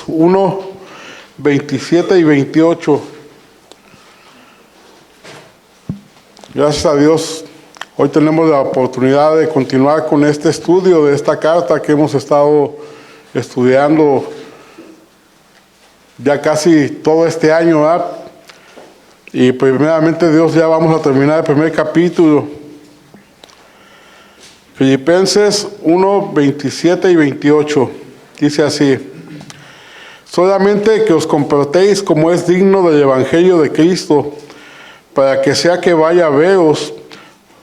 1, 27 y 28. Gracias a Dios, hoy tenemos la oportunidad de continuar con este estudio de esta carta que hemos estado estudiando ya casi todo este año, ¿verdad? Y primeramente Dios, ya vamos a terminar el primer capítulo. Filipenses 1, 27 y 28. Dice así: solamente que os comportéis como es digno del Evangelio de Cristo, para que sea que vaya a veros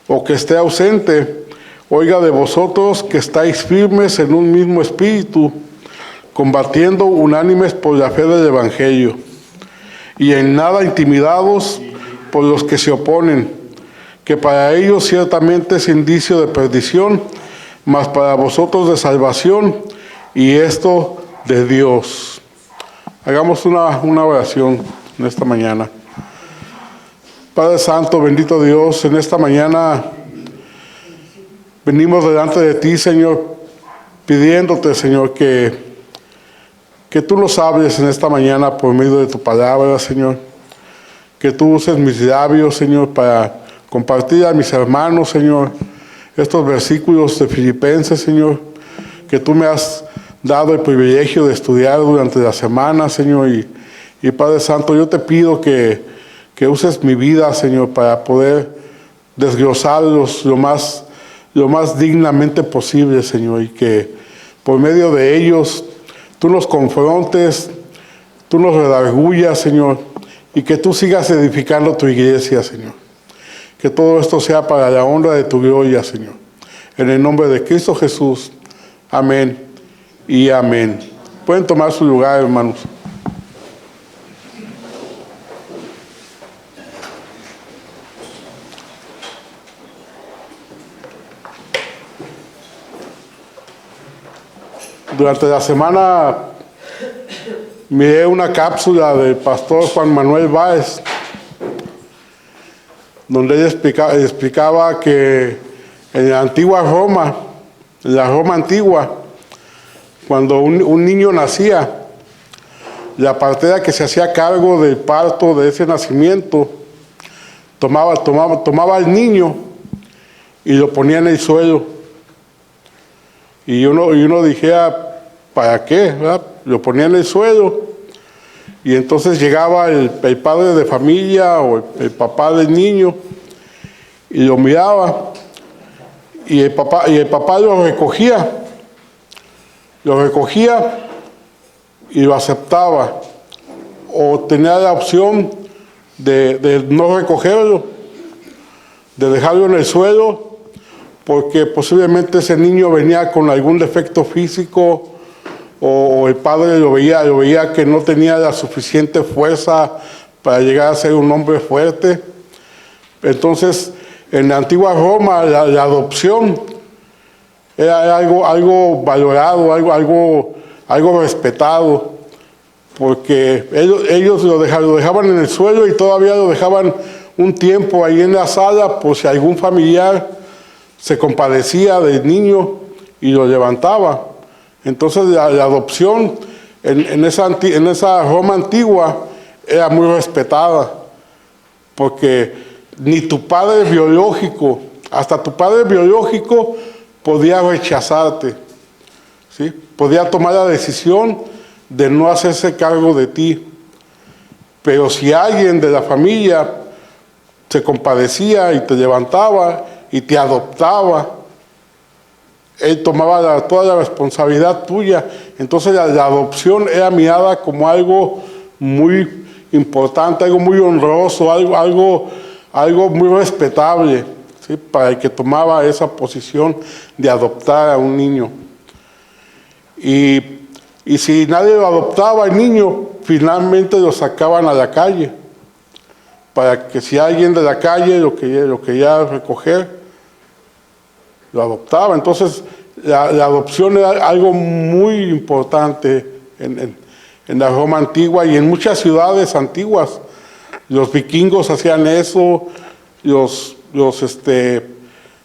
o que esté ausente, oiga de vosotros que estáis firmes en un mismo espíritu, combatiendo unánimes por la fe del Evangelio, y en nada intimidados por los que se oponen, que para ellos ciertamente es indicio de perdición, mas para vosotros de salvación, y esto de Dios. Hagamos una oración en esta mañana. Padre Santo, bendito Dios, en esta mañana venimos delante de ti, Señor, pidiéndote, Señor, que tú nos hables en esta mañana por medio de tu palabra, Señor. Que tú uses mis labios, Señor, para compartir a mis hermanos, Señor, estos versículos de Filipenses, Señor, que tú me has dado el privilegio de estudiar durante la semana, Señor. Y Padre Santo, yo te pido que uses mi vida, Señor, para poder desglosarlos lo más dignamente posible, Señor, y que por medio de ellos tú nos confrontes, tú nos redargullas, Señor, y que tú sigas edificando tu iglesia, Señor. Que todo esto sea para la honra de tu gloria, Señor. En el nombre de Cristo Jesús. Amén y amén. Pueden tomar su lugar, hermanos. Durante la semana miré una cápsula del pastor Juan Manuel Báez, donde él explicaba que en la antigua Roma, en la Roma antigua, cuando un niño nacía, la partera que se hacía cargo del parto de ese nacimiento tomaba al niño y lo ponía en el suelo. Y uno dijera, ¿para qué? ¿Verdad? Lo ponía en el suelo. Y entonces llegaba el padre de familia o el papá del niño y lo miraba. Y el papá lo recogía y lo aceptaba. O tenía la opción de no recogerlo, de dejarlo en el suelo, porque posiblemente ese niño venía con algún defecto físico, o el padre lo veía que no tenía la suficiente fuerza para llegar a ser un hombre fuerte. Entonces, en la antigua Roma, la adopción era algo valorado, algo respetado, porque ellos lo dejaban en el suelo y todavía lo dejaban un tiempo ahí en la sala, por si algún familiar se compadecía del niño y lo levantaba. Entonces la adopción en esa Roma antigua era muy respetada, porque ni tu padre biológico, hasta tu padre biológico podía rechazarte, ¿sí? Podía tomar la decisión de no hacerse cargo de ti. Pero si alguien de la familia se compadecía y te levantaba y te adoptaba, él tomaba toda la responsabilidad tuya. Entonces la adopción era mirada como algo muy importante, algo muy honroso, algo muy respetable, ¿sí? Para el que tomaba esa posición de adoptar a un niño. Y si nadie lo adoptaba al niño, finalmente lo sacaban a la calle, para que si alguien de la calle lo quería recoger, lo adoptaba. Entonces la adopción era algo muy importante en la Roma antigua y en muchas ciudades antiguas. Los vikingos hacían eso, los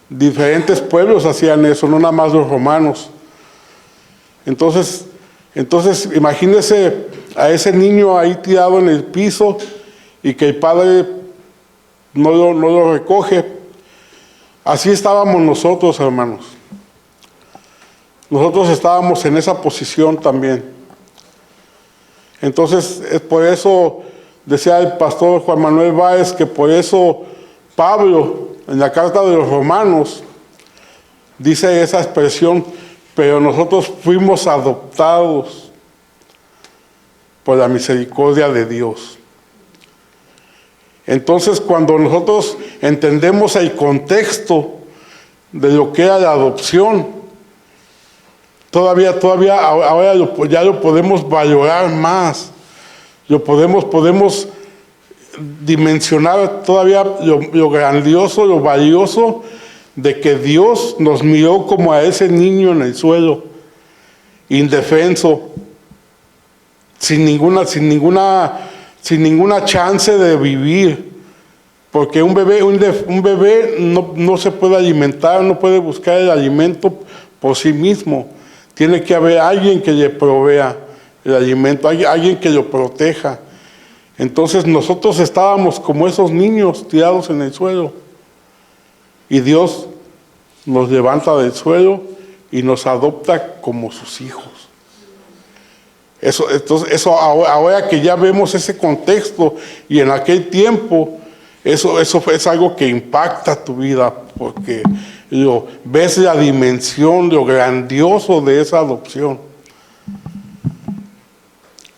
diferentes pueblos hacían eso, no nada más los romanos. Entonces Entonces, imagínese a ese niño ahí tirado en el piso y que el padre no lo recoge. Así estábamos nosotros, hermanos. Nosotros estábamos en esa posición también. Entonces, es por eso, decía el pastor Juan Manuel Báez, que por eso Pablo, en la carta de los Romanos, dice esa expresión, pero nosotros fuimos adoptados por la misericordia de Dios. Entonces, cuando nosotros entendemos el contexto de lo que era la adopción, todavía ahora ya lo podemos valorar más, podemos dimensionar todavía lo grandioso, lo valioso de que Dios nos miró como a ese niño en el suelo, indefenso, sin ninguna chance de vivir, porque un bebé no se puede alimentar, no puede buscar el alimento por sí mismo. Tiene que haber alguien que le provea el alimento, alguien que lo proteja. Entonces nosotros estábamos como esos niños tirados en el suelo, y Dios nos levanta del suelo y nos adopta como sus hijos. Eso ahora que ya vemos ese contexto y en aquel tiempo, eso es algo que impacta tu vida, porque ves la dimensión, lo grandioso de esa adopción.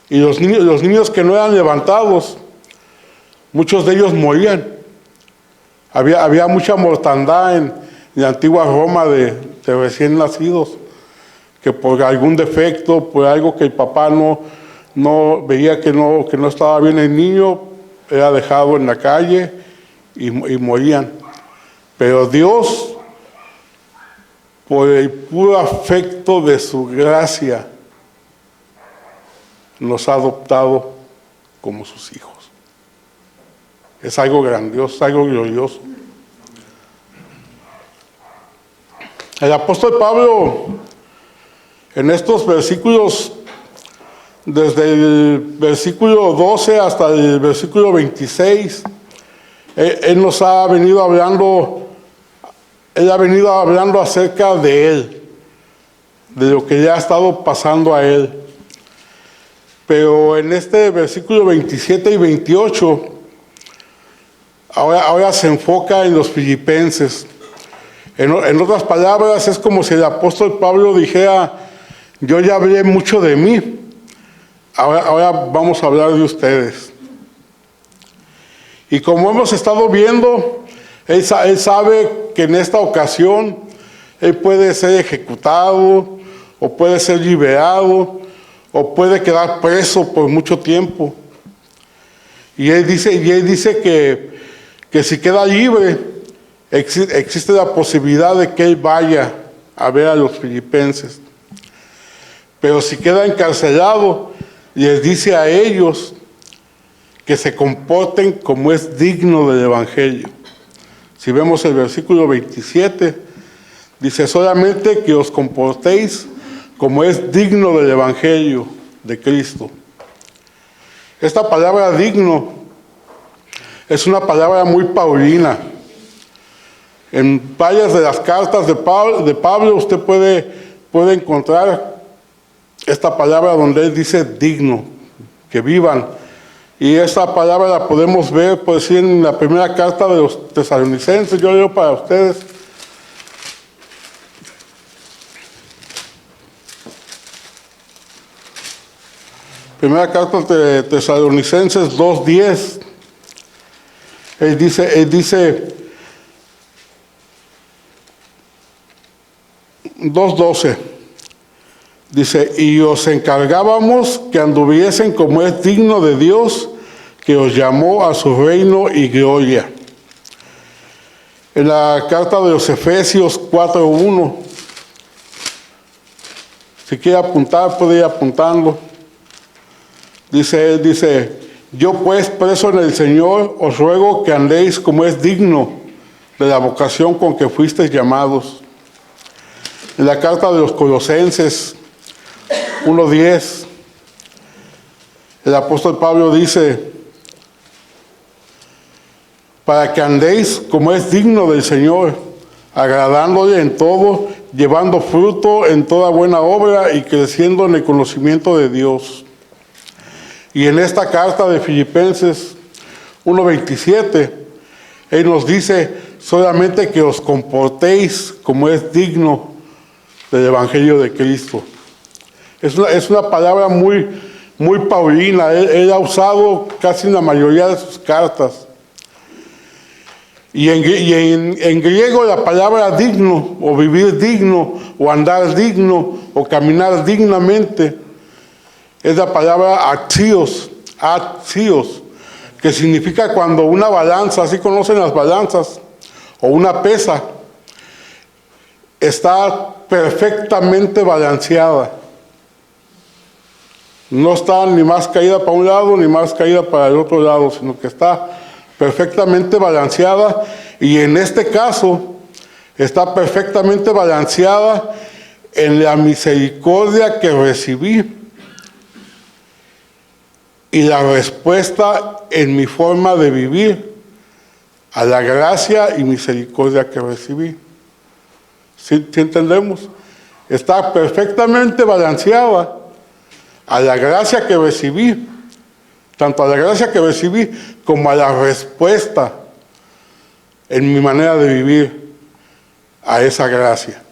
Y los niños que no eran levantados, muchos de ellos morían. Había mucha mortandad en la antigua Roma de recién nacidos, que por algún defecto, por algo que el papá no veía que no estaba bien el niño, era dejado en la calle y morían. Pero Dios, por el puro afecto de su gracia, nos ha adoptado como sus hijos. Es algo grandioso, es algo glorioso. El apóstol Pablo, en estos versículos, desde el versículo 12 hasta el versículo 26, él nos ha venido hablando, acerca de él, de lo que le ha estado pasando a él. Pero en este versículo 27 y 28, ahora se enfoca en los filipenses. En otras palabras, es como si el apóstol Pablo dijera: yo ya hablé mucho de mí, ahora vamos a hablar de ustedes. Y como hemos estado viendo, él sabe que en esta ocasión él puede ser ejecutado, o puede ser liberado, o puede quedar preso por mucho tiempo. Y él dice que si queda libre, existe la posibilidad de que él vaya a ver a los filipenses. Pero si queda encarcelado, les dice a ellos que se comporten como es digno del Evangelio. Si vemos el versículo 27, dice: solamente que os comportéis como es digno del Evangelio de Cristo. Esta palabra digno es una palabra muy paulina. En varias de las cartas de Pablo usted puede encontrar esta palabra donde él dice digno, que vivan. Y esta palabra la podemos ver, por decir, en la primera carta de los Tesalonicenses. Yo leo para ustedes. Primera carta de Tesalonicenses 2:10. Él dice 2:12. Dice: y os encargábamos que anduviesen como es digno de Dios, que os llamó a su reino y gloria. En la carta de los Efesios 4:1, si quiere apuntar, puede ir apuntando. Dice: yo pues, preso en el Señor, os ruego que andéis como es digno de la vocación con que fuisteis llamados. En la carta de los Colosenses 1:10. El apóstol Pablo dice: para que andéis como es digno del Señor, agradándole en todo, llevando fruto en toda buena obra y creciendo en el conocimiento de Dios. Y en esta carta de Filipenses 1:27, él nos dice solamente que os comportéis como es digno del Evangelio de Cristo. Es una palabra muy paulina. Él ha usado casi en la mayoría de sus cartas. Y en griego la palabra digno, o vivir digno, o andar digno, o caminar dignamente, es la palabra axios, que significa cuando una balanza, así conocen las balanzas, o una pesa, está perfectamente balanceada. No está ni más caída para un lado, ni más caída para el otro lado, sino que está perfectamente balanceada, y en este caso está perfectamente balanceada en la misericordia que recibí y la respuesta en mi forma de vivir a la gracia y misericordia que recibí. ¿Sí entendemos? Está perfectamente balanceada a la gracia que recibí, tanto a la gracia que recibí como a la respuesta en mi manera de vivir a esa gracia.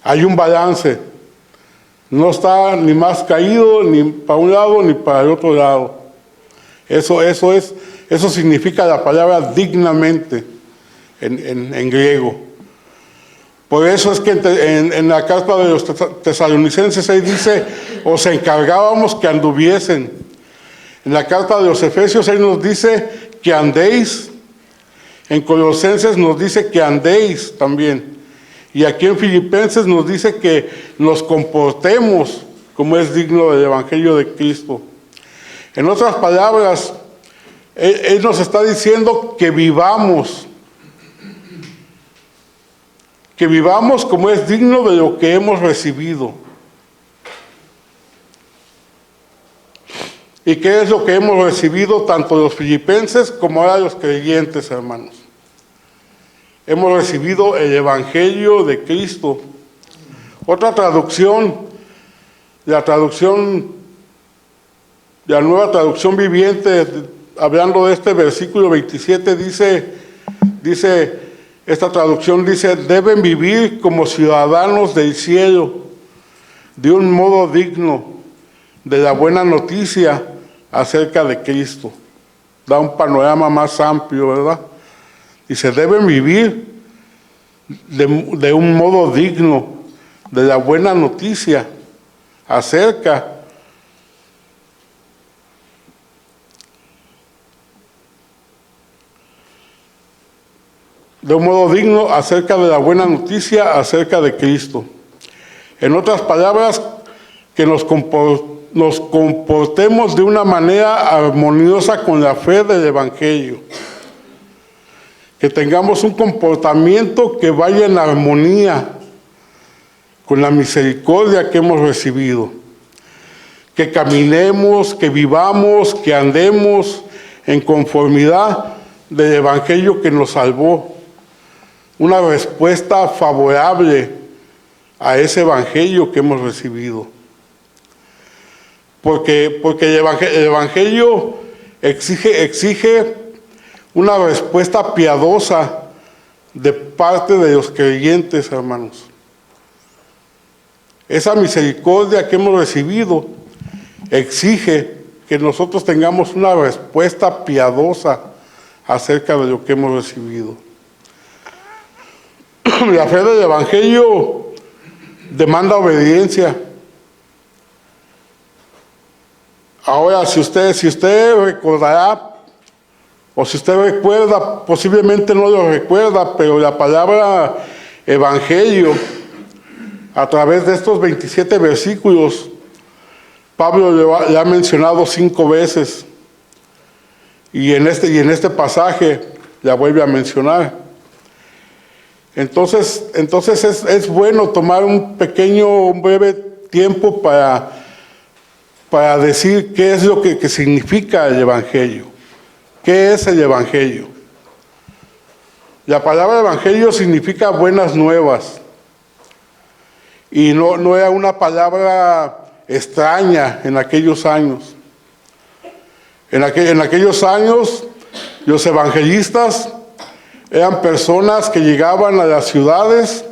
Hay un balance. No está ni más caído ni para un lado ni para el otro lado. Eso significa la palabra dignamente en griego. Por eso es que en la carta de los tesalonicenses ahí dice: os encargábamos que anduviesen. En la carta de los Efesios ahí nos dice que andéis. En Colosenses nos dice que andéis también. Y aquí en Filipenses nos dice que nos comportemos como es digno del Evangelio de Cristo. En otras palabras, Él nos está diciendo que vivamos como es digno de lo que hemos recibido. ¿Y qué es lo que hemos recibido tanto los filipenses como ahora los creyentes, hermanos? Hemos recibido el Evangelio de Cristo. Otra traducción, la Nueva Traducción Viviente, hablando de este versículo 27, dice, esta traducción dice: deben vivir como ciudadanos del cielo, de un modo digno de la buena noticia acerca de Cristo. Da un panorama más amplio, ¿verdad? Dice: deben vivir de un modo digno de la buena noticia acerca de un modo digno acerca de la buena noticia acerca de Cristo. En otras palabras, que nos comportemos de una manera armoniosa con la fe del Evangelio. Que tengamos un comportamiento que vaya en armonía con la misericordia que hemos recibido. Que caminemos, que vivamos, que andemos en conformidad del Evangelio que nos salvó. Una respuesta favorable a ese Evangelio que hemos recibido. Porque el Evangelio exige una respuesta piadosa de parte de los creyentes, hermanos. Esa misericordia que hemos recibido exige que nosotros tengamos una respuesta piadosa acerca de lo que hemos recibido. La fe del Evangelio demanda obediencia. Ahora, si usted recordará, o si usted recuerda, posiblemente no lo recuerda, pero la palabra Evangelio, a través de estos 27 versículos, Pablo le ha mencionado 5 veces. Y en este pasaje la vuelve a mencionar. Entonces es bueno tomar un breve tiempo para decir qué es lo que significa el Evangelio. ¿Qué es el Evangelio? La palabra Evangelio significa buenas nuevas. Y no era una palabra extraña en aquellos años. En aquellos años, los evangelistas eran personas que llegaban a las ciudades,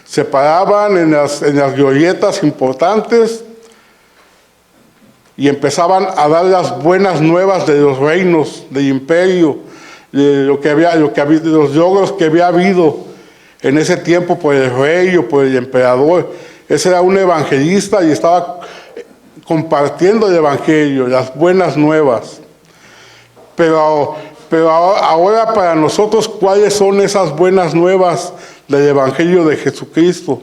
se paraban en las glorietas importantes y empezaban a dar las buenas nuevas de los reinos, del imperio, de los logros que había habido en ese tiempo por el rey o por el emperador. Ese era un evangelista y estaba compartiendo el evangelio, las buenas nuevas. Pero ahora para nosotros, ¿cuáles son esas buenas nuevas del evangelio de Jesucristo?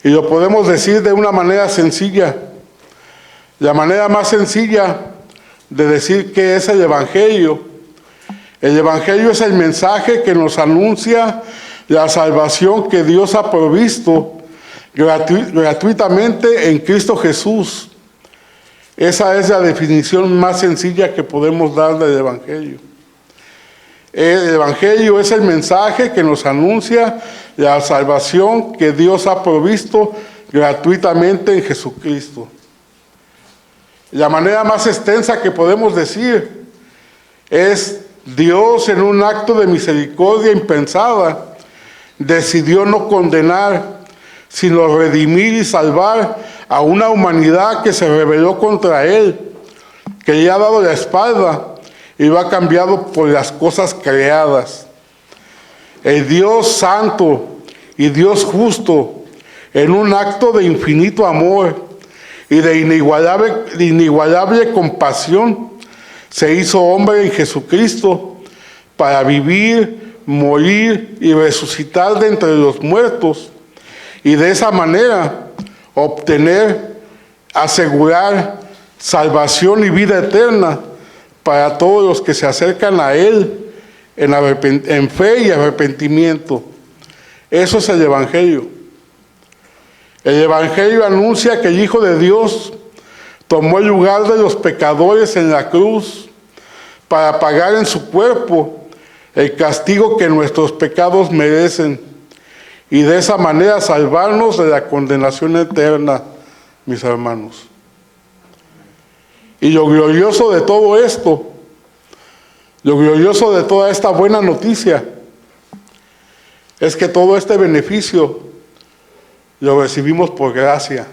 Y lo podemos decir de una manera sencilla. La manera más sencilla de decir qué es el evangelio. El evangelio es el mensaje que nos anuncia la salvación que Dios ha provisto gratuitamente en Cristo Jesús. Esa es la definición más sencilla que podemos dar del evangelio. El evangelio es el mensaje que nos anuncia la salvación que Dios ha provisto gratuitamente en Jesucristo. La manera más extensa que podemos decir es: Dios, en un acto de misericordia impensada, decidió no condenar, sino redimir y salvar a una humanidad que se rebeló contra Él, que le ha dado la espalda y lo ha cambiado por las cosas creadas. El Dios santo y Dios justo, en un acto de infinito amor y de inigualable compasión, se hizo hombre en Jesucristo para vivir, morir y resucitar de entre los muertos, y de esa manera asegurar salvación y vida eterna para todos los que se acercan a Él en fe y arrepentimiento. Eso es el Evangelio. El Evangelio anuncia que el Hijo de Dios tomó el lugar de los pecadores en la cruz para pagar en su cuerpo el castigo que nuestros pecados merecen, y de esa manera salvarnos de la condenación eterna, mis hermanos. Y lo glorioso de todo esto, lo glorioso de toda esta buena noticia, es que todo este beneficio lo recibimos por gracia.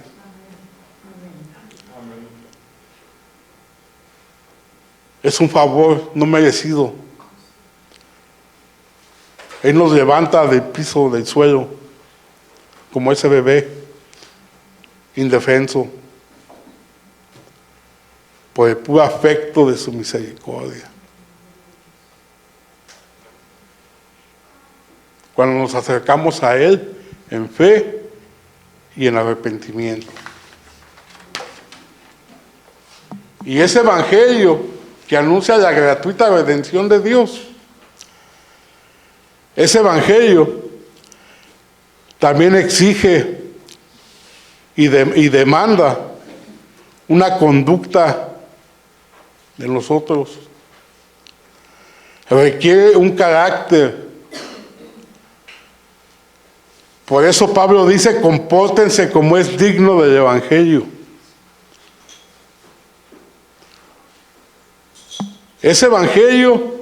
Es un favor no merecido. Él nos levanta del piso, del suelo, como ese bebé indefenso, por el puro afecto de su misericordia. Cuando nos acercamos a Él en fe y en arrepentimiento. Y ese evangelio que anuncia la gratuita redención de Dios, ese evangelio también exige y demanda una conducta de nosotros. Requiere un carácter. Por eso Pablo dice: compórtense como es digno del evangelio. Ese evangelio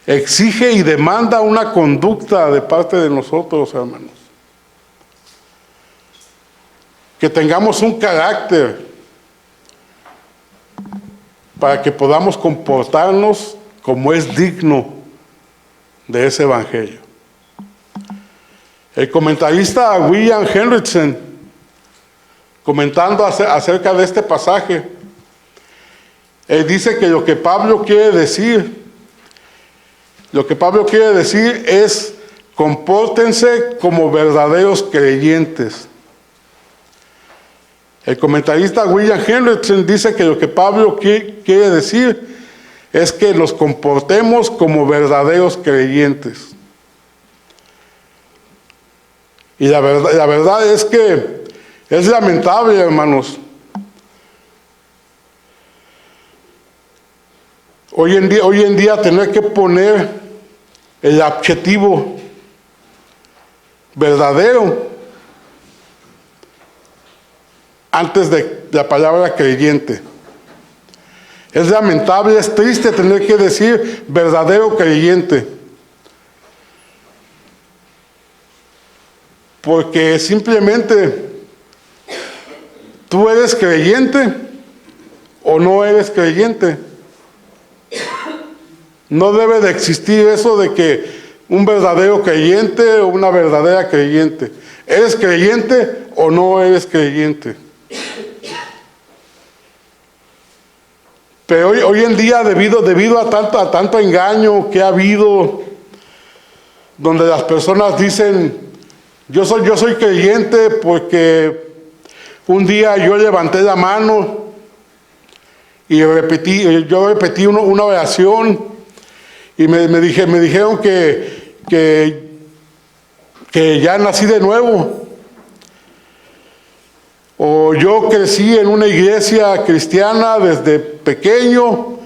exige y demanda una conducta de parte de nosotros, hermanos. Que tengamos un carácter para que podamos comportarnos como es digno de ese evangelio. El comentarista William Hendrickson, comentando acerca de este pasaje, él dice que lo que Pablo quiere decir es: compórtense como verdaderos creyentes. El comentarista William Hendrickson dice que lo que Pablo quiere decir es que nos comportemos como verdaderos creyentes. Y la verdad es que Es lamentable, hermanos. Hoy en día tener que poner el adjetivo verdadero antes de la palabra creyente. Es lamentable, es triste tener que decir verdadero creyente. Porque simplemente tú eres creyente o no eres creyente. No debe de existir eso de que un verdadero creyente o una verdadera creyente. ¿Eres creyente o no eres creyente? Pero hoy en día, debido a tanto engaño que ha habido, donde las personas dicen, yo soy creyente porque un día yo levanté la mano y yo repetí una oración y me dijeron que ya nací de nuevo. O yo crecí en una iglesia cristiana desde pequeño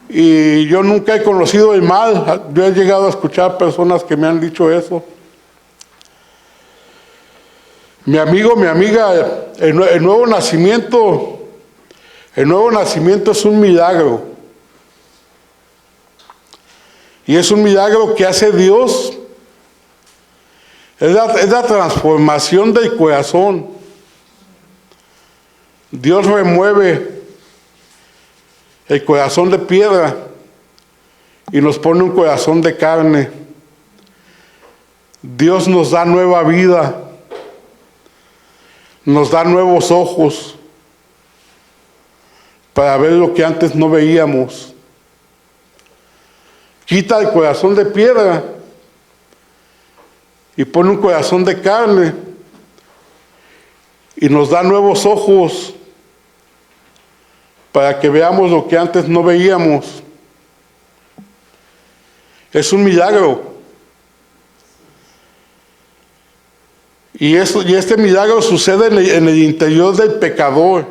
y yo nunca he conocido el mal. Yo he llegado a escuchar personas que me han dicho eso. Mi amigo, mi amiga, el nuevo nacimiento es un milagro. Y es un milagro que hace Dios. Es la transformación del corazón. Dios remueve el corazón de piedra y nos pone un corazón de carne. Dios nos da nueva vida, nos da nuevos ojos para ver lo que antes no veíamos. Quita el corazón de piedra y pone un corazón de carne y nos da nuevos ojos para que veamos lo que antes no veíamos. Es un milagro. Y este milagro sucede en el interior del pecador.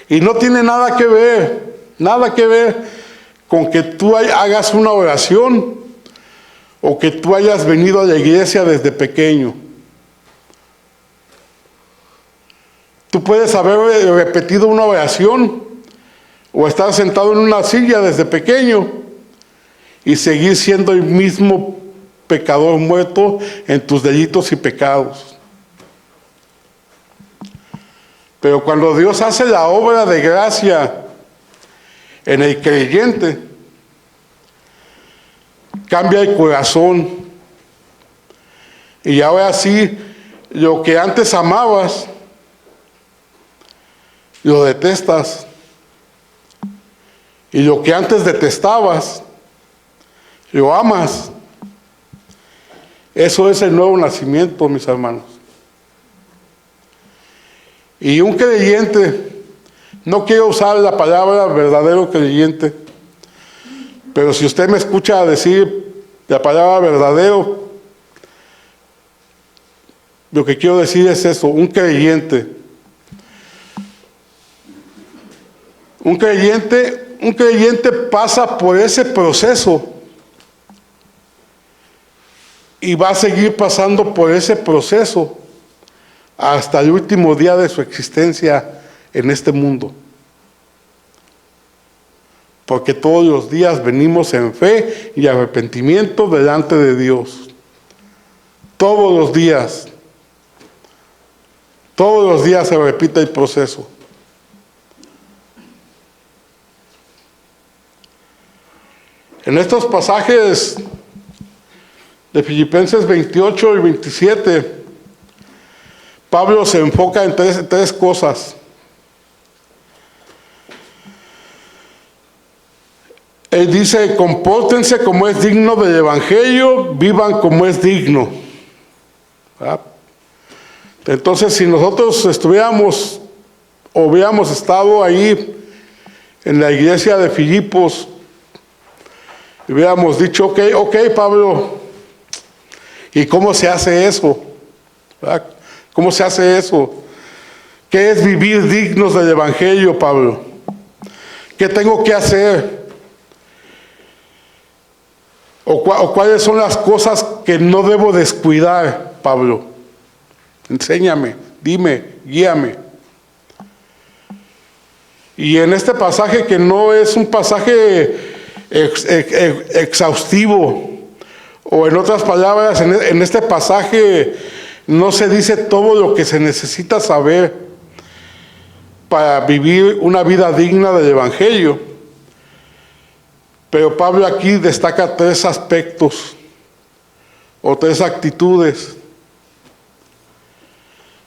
Y no tiene nada que ver con que tú hagas una oración o que tú hayas venido a la iglesia desde pequeño. Tú puedes haber repetido una oración o estar sentado en una silla desde pequeño y seguir siendo el mismo pecador muerto en tus delitos y pecados. Pero cuando Dios hace la obra de gracia en el creyente, cambia el corazón. Y ahora sí, lo que antes amabas, lo detestas. Y lo que antes detestabas, lo amas. Eso es el nuevo nacimiento, mis hermanos. Y un creyente, no quiero usar la palabra verdadero creyente, pero si usted me escucha decir la palabra verdadero, lo que quiero decir es eso, un creyente. Un creyente pasa por ese proceso y va a seguir pasando por ese proceso hasta el último día de su existencia en este mundo. Porque todos los días venimos en fe y arrepentimiento delante de Dios. Todos los días se repite el proceso. En estos pasajes de Filipenses 28 y 27, Pablo se enfoca en tres cosas. Él dice, compórtense como es digno del Evangelio, vivan como es digno. ¿Verdad? Entonces, si nosotros estuviéramos o hubiéramos estado ahí en la iglesia de Filipos, hubiéramos dicho, ok, Pablo, ¿y cómo se hace eso? ¿Verdad? ¿Cómo se hace eso? ¿Qué es vivir dignos del Evangelio, Pablo? ¿Qué tengo que hacer? ¿O cuáles son las cosas que no debo descuidar, Pablo? Enséñame, dime, guíame. Y en este pasaje, que no es un pasaje exhaustivo, o en otras palabras, en este pasaje no se dice todo lo que se necesita saber para vivir una vida digna del Evangelio. Pero Pablo aquí destaca 3 aspectos o 3 actitudes.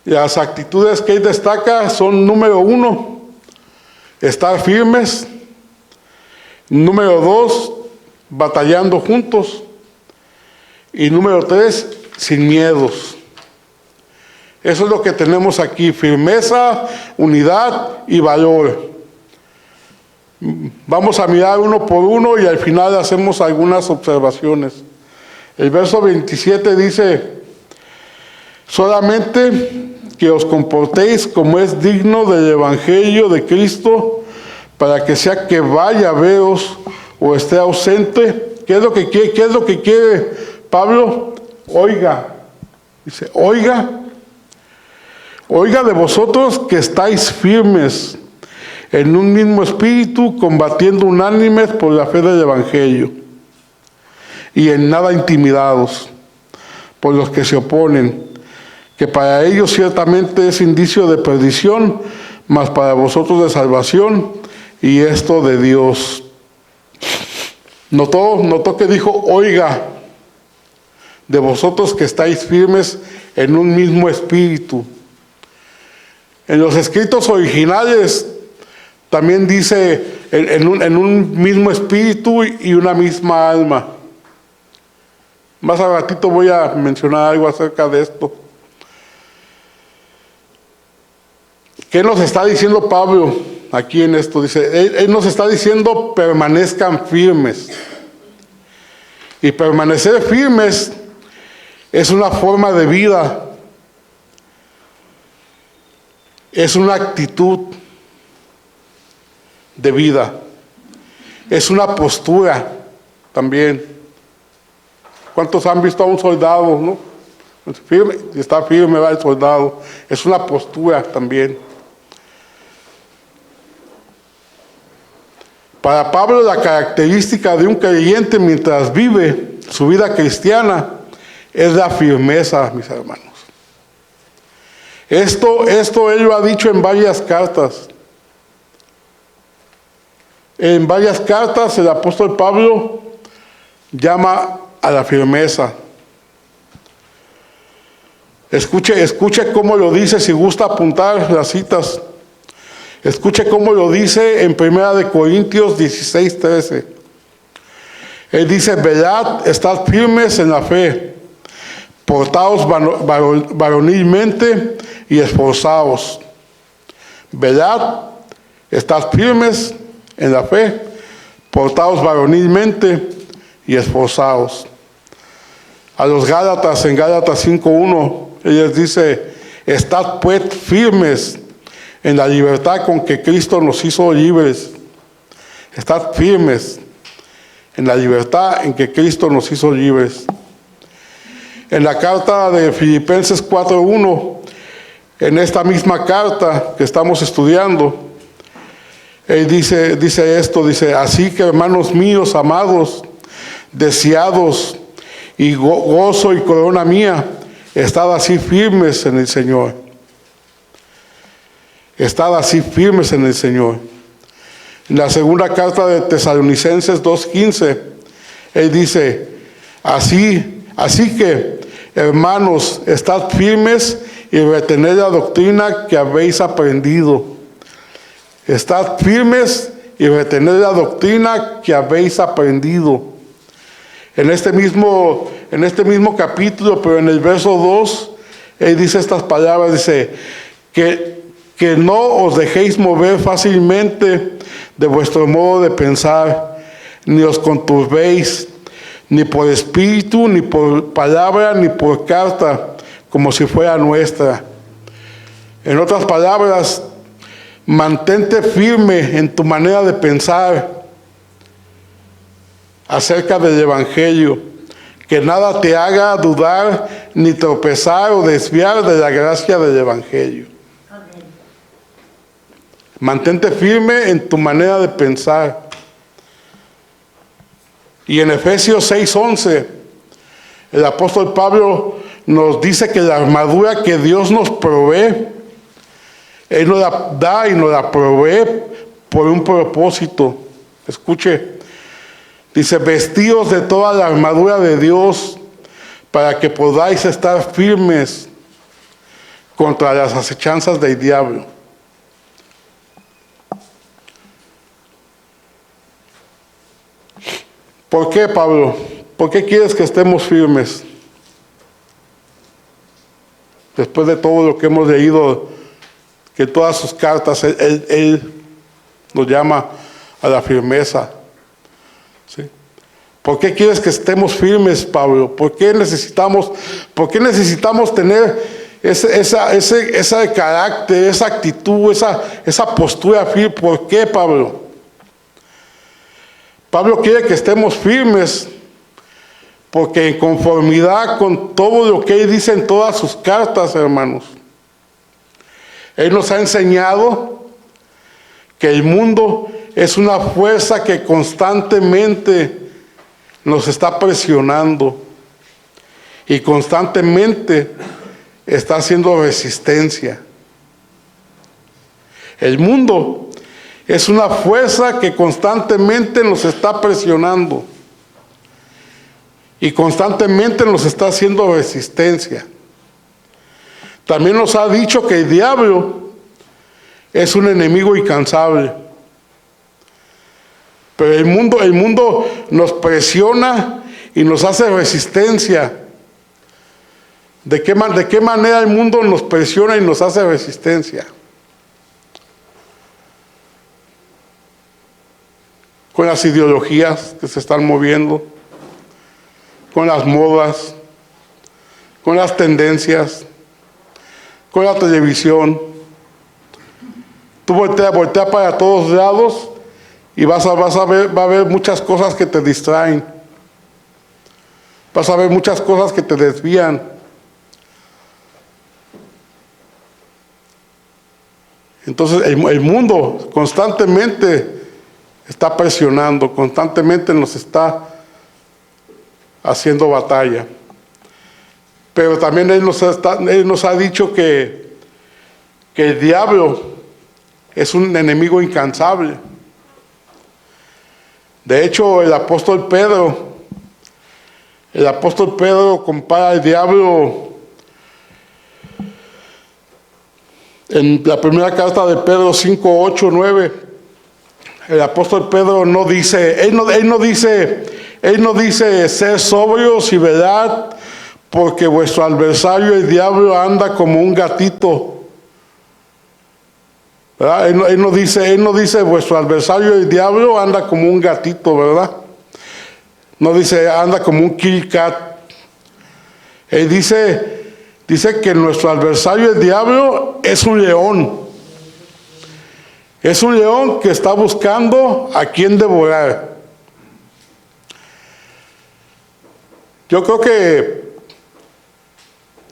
Y las actitudes que él destaca son: número 1, estar firmes; número 2, batallando juntos; y número 3, sin miedos. Eso es lo que tenemos aquí: firmeza, unidad y valor. Vamos a mirar uno por uno y al final hacemos algunas observaciones. El verso 27 dice: solamente que os comportéis como es digno del Evangelio de Cristo, para que sea que vaya a veros o esté ausente. ¿Qué es lo que quiere? ¿Qué es lo que quiere Pablo? Oiga. Dice, oiga de vosotros que estáis firmes en un mismo espíritu, combatiendo unánimes por la fe del Evangelio, y en nada intimidados por los que se oponen, que para ellos ciertamente es indicio de perdición, mas para vosotros de salvación, y esto de Dios. Notó que dijo, oiga, de vosotros que estáis firmes en un mismo espíritu. En los escritos originales también dice en un mismo espíritu y una misma alma. Más a ratito voy a mencionar algo acerca de esto. ¿Qué nos está diciendo Pablo aquí en esto? Dice, él nos está diciendo permanezcan firmes. Y permanecer firmes es una forma de vida, es una actitud de vida, es una postura también. ¿Cuántos han visto a un soldado, no? Firme, está firme, va el soldado. Es una postura también. Para Pablo, la característica de un creyente mientras vive su vida cristiana es la firmeza, mis hermanos. Esto él lo ha dicho en varias cartas. En varias cartas el apóstol Pablo llama a la firmeza. Escuche cómo lo dice, si gusta apuntar las citas. Escuche cómo lo dice en 1 Corintios 16:13. Él dice, velad, estad firmes en la fe, portaos varonilmente y esforzaos. Velad, estad firmes en la fe, portaos varonilmente y esforzaos. A los Gálatas, en Gálatas 5:1, ellos dice, estad pues firmes en la libertad con que Cristo nos hizo libres. Estad firmes en la libertad en que Cristo nos hizo libres. En la carta de Filipenses 4:1, en esta misma carta que estamos estudiando, él dice esto, dice, así que hermanos míos, amados, deseados y gozo y corona mía, estad así firmes en el Señor. Estad así firmes en el Señor. En la segunda carta de Tesalonicenses 2:15, él dice, así que, hermanos, estad firmes y retened la doctrina que habéis aprendido. Estad firmes y retened la doctrina que habéis aprendido. En este mismo capítulo, pero en el verso 2, él dice estas palabras, dice, que no os dejéis mover fácilmente de vuestro modo de pensar, ni os conturbéis, ni por espíritu, ni por palabra, ni por carta, como si fuera nuestra, En otras palabras, mantente firme en tu manera de pensar acerca del Evangelio. Que nada te haga dudar, ni tropezar o desviar de la gracia del Evangelio. Amén. Mantente firme en tu manera de pensar. Y en Efesios 6:11, el apóstol Pablo nos dice que la armadura que Dios nos provee, Él nos la da y nos la provee por un propósito. Escuche, dice, vestidos de toda la armadura de Dios para que podáis estar firmes contra las acechanzas del diablo. ¿Por qué, Pablo? ¿Por qué quieres que estemos firmes? Después de todo lo que hemos leído, que todas sus cartas, Él nos llama a la firmeza. ¿Sí? ¿Por qué quieres que estemos firmes, Pablo? ¿Por qué necesitamos tener ese carácter, esa actitud, esa postura firme? ¿Por qué, Pablo? Pablo quiere que estemos firmes porque en conformidad con todo lo que Él dice en todas sus cartas, hermanos, Él nos ha enseñado que el mundo es una fuerza que constantemente nos está presionando y constantemente está haciendo resistencia. El mundo es una fuerza que constantemente nos está presionando y constantemente nos está haciendo resistencia. También nos ha dicho que el diablo es un enemigo incansable. Pero el mundo nos presiona y nos hace resistencia. ¿De qué manera el mundo nos presiona y nos hace resistencia? Con las ideologías que se están moviendo, con las modas, con las tendencias, con la televisión. Tú voltea para todos lados y va a haber muchas cosas que te distraen. Vas a ver muchas cosas que te desvían. Entonces el mundo constantemente está presionando, constantemente nos está haciendo batalla. Pero también Él nos ha dicho que el diablo es un enemigo incansable. De hecho, el apóstol Pedro compara al diablo en la primera carta de Pedro 5, 8, 9. El apóstol Pedro no dice, él no dice ser sobrios y velad, porque vuestro adversario el diablo anda como un gatito. ¿Verdad? Él no dice vuestro adversario el diablo anda como un gatito, ¿verdad? No dice anda como un kitty cat. Él dice que nuestro adversario el diablo es un león. Es un león que está buscando a quien devorar. Yo creo que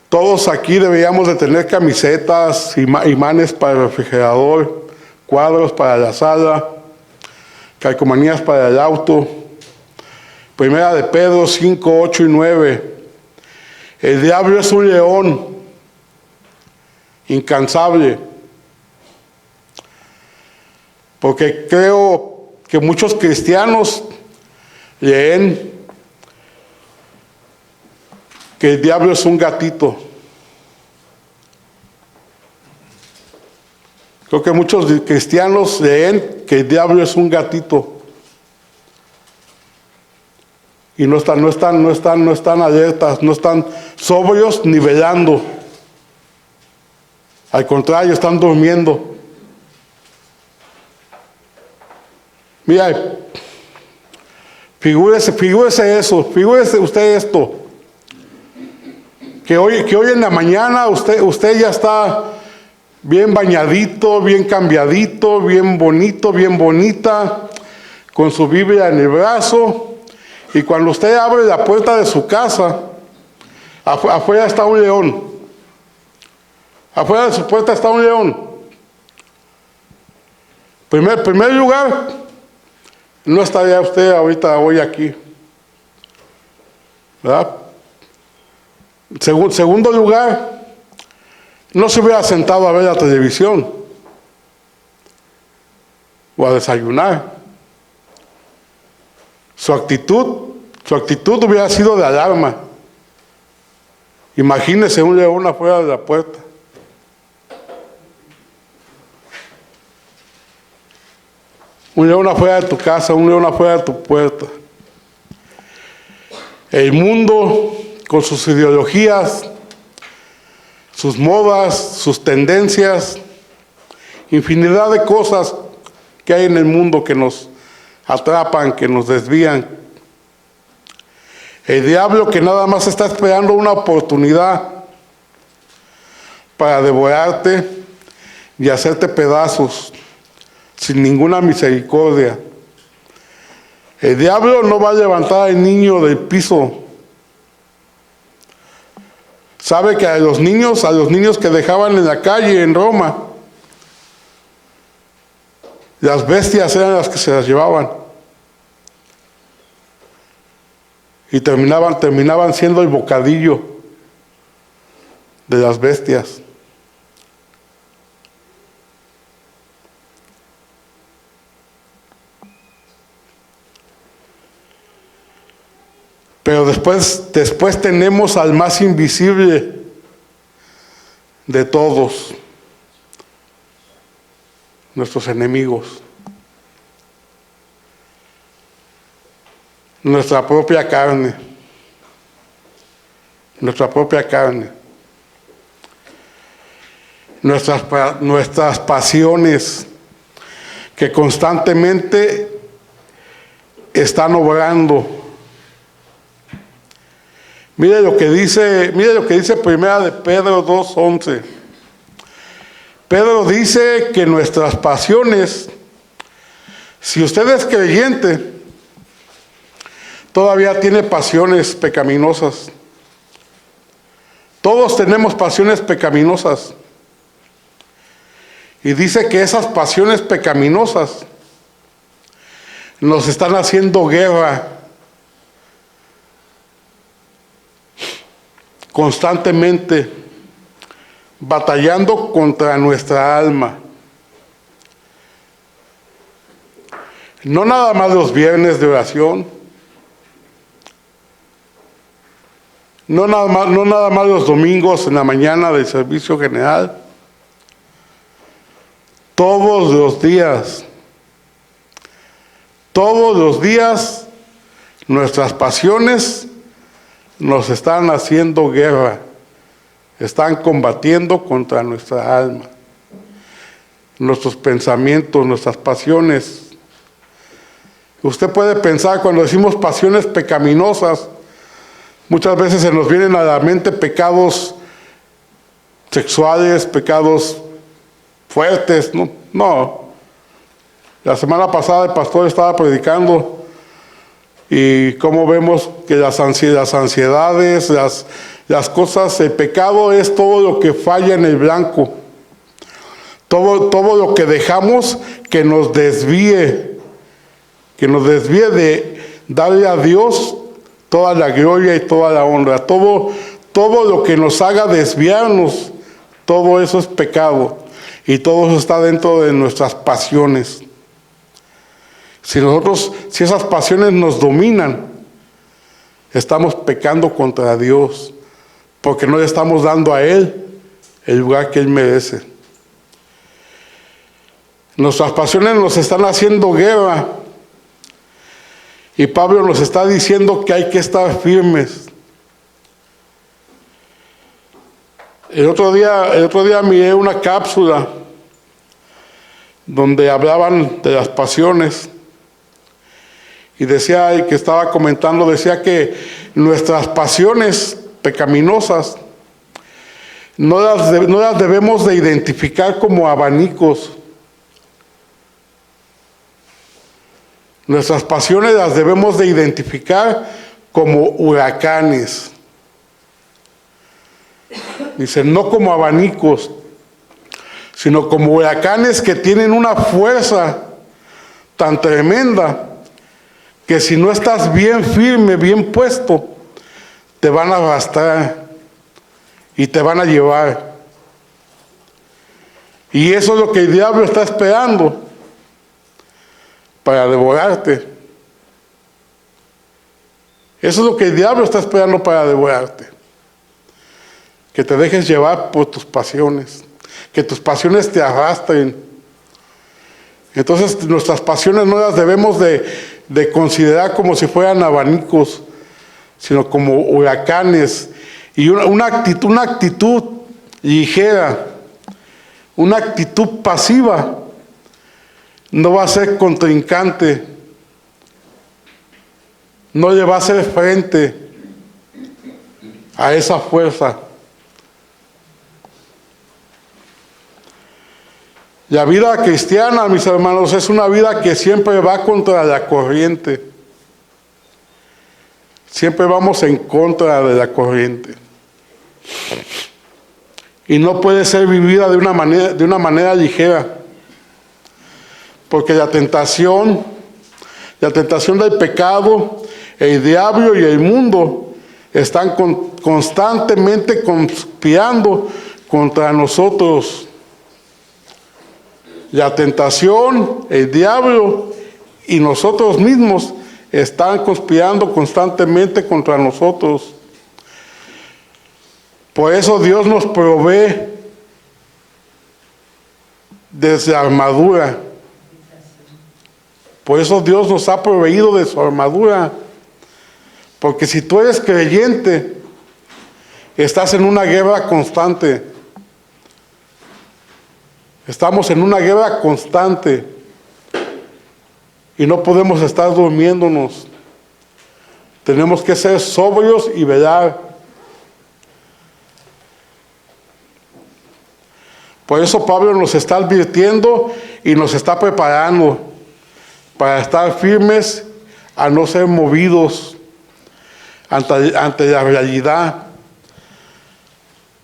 todos aquí deberíamos de tener camisetas, imanes para el refrigerador, cuadros para la sala, calcomanías para el auto. Primera de Pedro 5, 8 y 9. El diablo es un león incansable. Porque creo que muchos cristianos leen que el diablo es un gatito. Creo que muchos cristianos leen que el diablo es un gatito. Y no están alertas, no están sobrios ni velando. Al contrario, están durmiendo. Mira, figúrese usted esto. Que hoy en la mañana usted ya está bien bañadito, bien cambiadito, bien bonito, bien bonita, con su Biblia en el brazo. Y cuando usted abre la puerta de su casa, afuera está un león. Afuera de su puerta está un león. Primer lugar, no estaría usted ahorita hoy aquí, ¿verdad? Segundo lugar, no se hubiera sentado a ver la televisión o a desayunar. Su actitud hubiera sido de alarma. Imagínese un león afuera de la puerta. Un león afuera de tu casa, un león afuera de tu puerta. El mundo, con sus ideologías, sus modas, sus tendencias, infinidad de cosas que hay en el mundo que nos atrapan, que nos desvían. El diablo que nada más está esperando una oportunidad para devorarte y hacerte pedazos sin ninguna misericordia. El diablo no va a levantar al niño del piso. Sabe que a los niños que dejaban en la calle en Roma, las bestias eran las que se las llevaban. Y terminaban siendo el bocadillo de las bestias. Pero después tenemos al más invisible de todos, nuestros enemigos, nuestra propia carne, nuestras pasiones que constantemente están obrando. Mire lo que dice primera de Pedro 2:11. Pedro dice que nuestras pasiones, si usted es creyente, todavía tiene pasiones pecaminosas. Todos tenemos pasiones pecaminosas. Y dice que esas pasiones pecaminosas nos están haciendo guerra constantemente, batallando contra nuestra alma. No nada más los viernes de oración, no nada más los domingos en la mañana del servicio general, todos los días nuestras pasiones nos están haciendo guerra, están combatiendo contra nuestra alma, nuestros pensamientos, nuestras pasiones. Usted puede pensar, cuando decimos pasiones pecaminosas, muchas veces se nos vienen a la mente pecados sexuales, pecados fuertes. No. La semana pasada el pastor estaba predicando y cómo vemos que las ansiedades, las cosas, el pecado es todo lo que falla en el blanco, todo lo que dejamos que nos desvíe de darle a Dios toda la gloria y toda la honra. Todo lo que nos haga desviarnos, todo eso es pecado, y todo eso está dentro de nuestras pasiones. Si esas pasiones nos dominan, estamos pecando contra Dios, porque no le estamos dando a Él el lugar que Él merece. Nuestras pasiones nos están haciendo guerra, y Pablo nos está diciendo que hay que estar firmes. El otro día miré una cápsula donde hablaban de las pasiones. Y decía, el que estaba comentando, decía que nuestras pasiones pecaminosas no las debemos de identificar como abanicos. Nuestras pasiones las debemos de identificar como huracanes. Dice, no como abanicos, sino como huracanes que tienen una fuerza tan tremenda que si no estás bien firme, bien puesto, te van a arrastrar y te van a llevar. Y eso es lo que el diablo está esperando para devorarte. Eso es lo que el diablo está esperando para devorarte. Que te dejes llevar por tus pasiones, que tus pasiones te arrastren. Entonces nuestras pasiones no las debemos de considerar como si fueran abanicos, sino como huracanes. Y una actitud ligera, una actitud pasiva, no va a ser contrincante, no le va a hacer frente a esa fuerza. La vida cristiana, mis hermanos, es una vida que siempre va contra la corriente. Siempre vamos en contra de la corriente. Y no puede ser vivida de una manera ligera. Porque la tentación del pecado, el diablo y el mundo están constantemente conspirando contra nosotros. La tentación, el diablo y nosotros mismos están conspirando constantemente contra nosotros. Por eso Dios nos provee desde armadura. Por eso Dios nos ha proveído de su armadura. Porque si tú eres creyente, estás en una guerra constante. Estamos en una guerra constante y no podemos estar durmiéndonos. Tenemos que ser sobrios y velar. Por eso Pablo nos está advirtiendo y nos está preparando para estar firmes a no ser movidos ante la realidad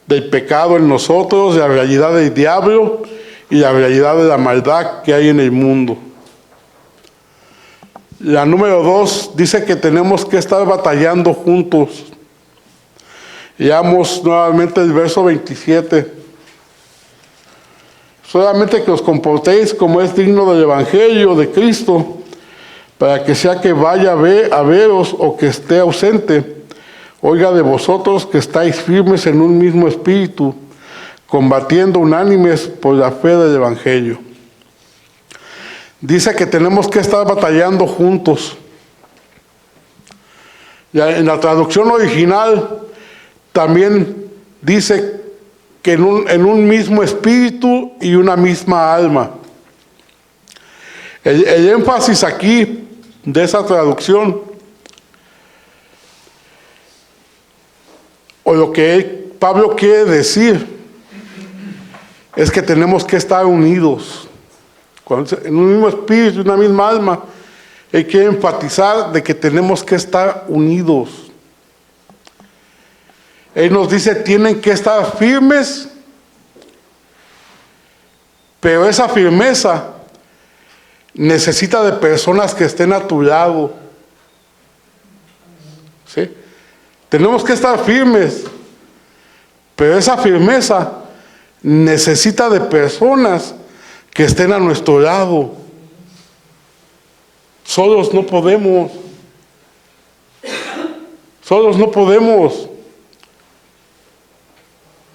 del pecado en nosotros, la realidad del diablo y la realidad de la maldad que hay en el mundo. La número 2 dice que tenemos que estar batallando juntos. Leamos nuevamente el verso 27. Solamente que os comportéis como es digno del Evangelio de Cristo, para que sea que vaya a veros o que esté ausente, oiga de vosotros que estáis firmes en un mismo espíritu, combatiendo unánimes por la fe del Evangelio. Dice que tenemos que estar batallando juntos. Ya en la traducción original también dice que en un mismo espíritu y una misma alma. El énfasis aquí de esa traducción, o lo que Pablo quiere decir, es que tenemos que estar unidos. En un mismo espíritu y una misma alma. Él quiere enfatizar de que tenemos que estar unidos. Él nos dice, tienen que estar firmes, pero esa firmeza necesita de personas que estén a tu lado. ¿Sí? Tenemos que estar firmes, pero esa firmeza necesita de personas que estén a nuestro lado. Solos no podemos. Solos no podemos.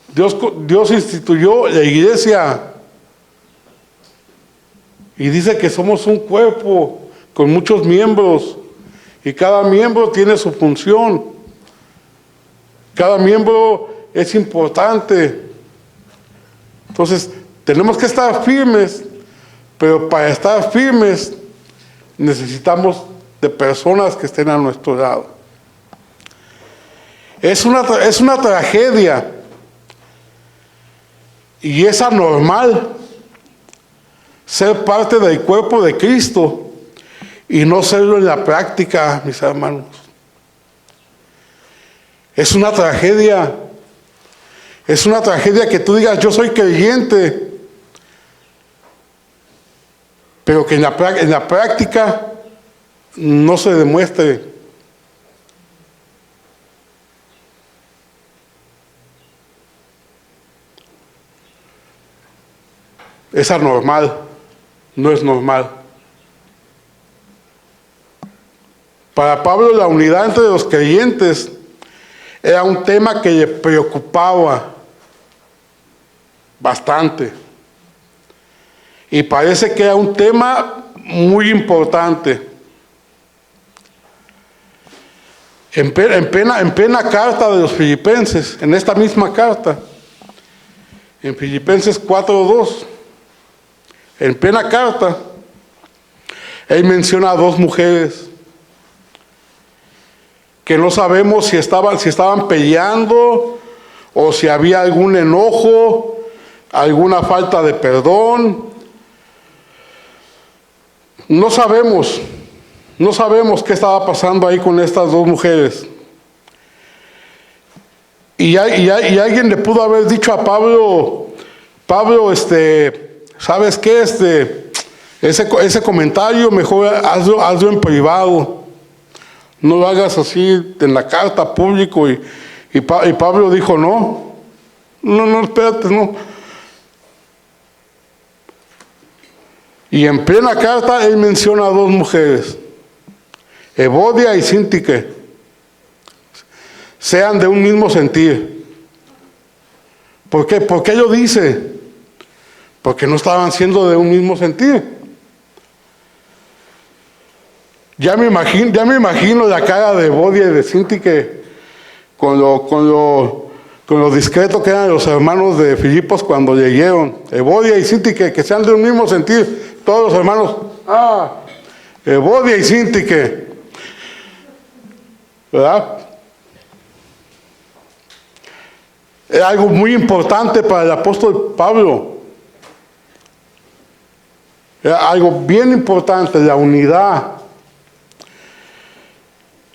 Dios instituyó la iglesia y dice que somos un cuerpo con muchos miembros y cada miembro tiene su función. Cada miembro es importante. Entonces, tenemos que estar firmes, pero para estar firmes necesitamos de personas que estén a nuestro lado. Es una tragedia Y es anormal ser parte del cuerpo de Cristo y no serlo en la práctica, mis hermanos. Es una tragedia. Es una tragedia que tú digas, yo soy creyente, pero que en la práctica no se demuestre. Es anormal, no es normal. Para Pablo, la unidad entre los creyentes era un tema que le preocupaba bastante. Y parece que era un tema muy importante. En plena carta de los Filipenses, en esta misma carta, en Filipenses 4:2, en plena carta, él menciona a dos mujeres que no sabemos si estaban peleando o si había algún enojo, alguna falta de perdón. No sabemos qué estaba pasando ahí con estas dos mujeres. Y alguien le pudo haber dicho a Pablo, ¿sabes qué? Ese comentario mejor hazlo en privado. No lo hagas así en la carta público. Y Pablo dijo, no, espérate, no. Y en plena carta él menciona a dos mujeres, Evodia y Síntique, sean de un mismo sentir. ¿Por qué? ¿Por qué lo dice? Porque no estaban siendo de un mismo sentir. Ya me imagino la cara de Evodia y de Síntique con lo discreto que eran los hermanos de Filipos cuando llegaron. Evodia y Síntique, que sean de un mismo sentir. Todos los hermanos, Evodia y Síntique, ¿verdad? Es algo muy importante para el apóstol Pablo. Era algo bien importante, la unidad.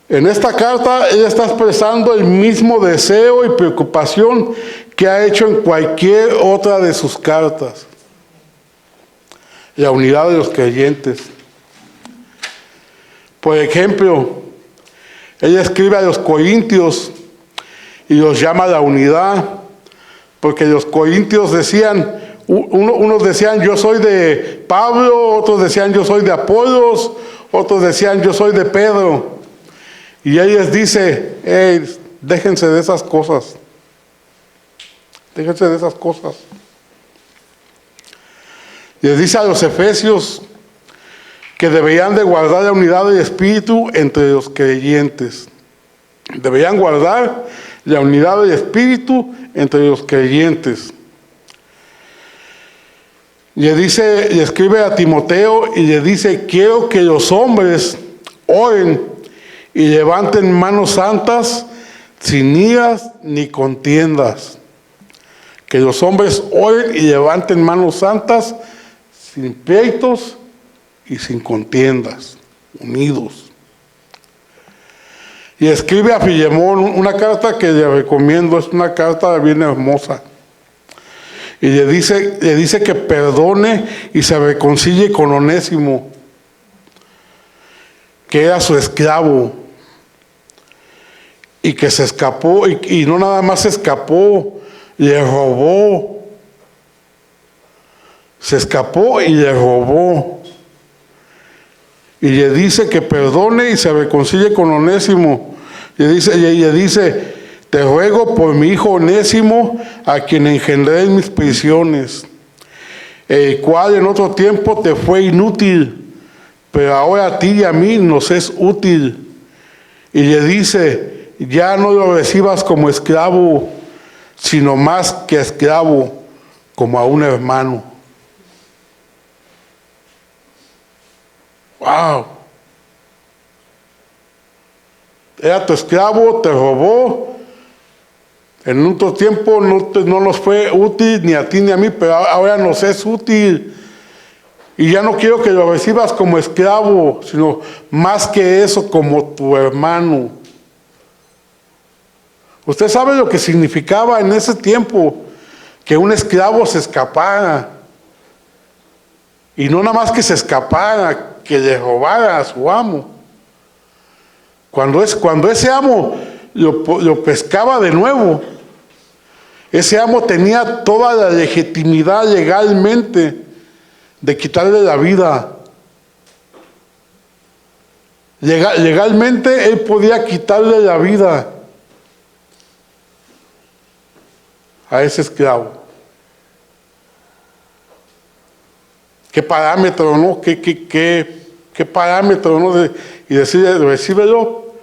En esta carta ella está expresando el mismo deseo y preocupación que ha hecho en cualquier otra de sus cartas. La unidad de los creyentes. Por ejemplo, ella escribe a los corintios y los llama a la unidad, porque los corintios decían, unos decían yo soy de Pablo, otros decían yo soy de Apolos, otros decían yo soy de Pedro. Y ella les dice, déjense de esas cosas. Déjense de esas cosas. Les dice a los efesios que deberían de guardar la unidad del espíritu entre los creyentes. Deberían guardar la unidad del espíritu entre los creyentes. Le escribe a Timoteo y le dice, quiero que los hombres oren y levanten manos santas sin iras ni contiendas. Que los hombres oren y levanten manos santas sin pleitos y sin contiendas, unidos. Y escribe a Filemón una carta que le recomiendo, es una carta bien hermosa. Y le dice que perdone y se reconcilie con Onésimo, que era su esclavo, y que se escapó, y no nada más se escapó, le robó. Se escapó y le robó. Y le dice que perdone y se reconcilie con Onésimo. Y le dice, te ruego por mi hijo Onésimo, a quien engendré en mis prisiones, el cual en otro tiempo te fue inútil, pero ahora a ti y a mí nos es útil. Y le dice, ya no lo recibas como esclavo, sino más que esclavo, como a un hermano. ¡Wow! Era tu esclavo, te robó, En otro tiempo no nos fue útil ni a ti ni a mí, pero ahora nos es útil. Y ya no quiero que lo recibas como esclavo, sino más que eso, como tu hermano. Usted sabe lo que significaba en ese tiempo que un esclavo se escapara. Y no nada más que se escapara, que le robara a su amo. Cuando ese amo lo pescaba de nuevo, ese amo tenía toda la legitimidad legalmente de quitarle la vida. Legalmente él podía quitarle la vida a ese esclavo. ¿Qué parámetro, no? ¿Qué parámetro, no? Y decirle, recíbelo,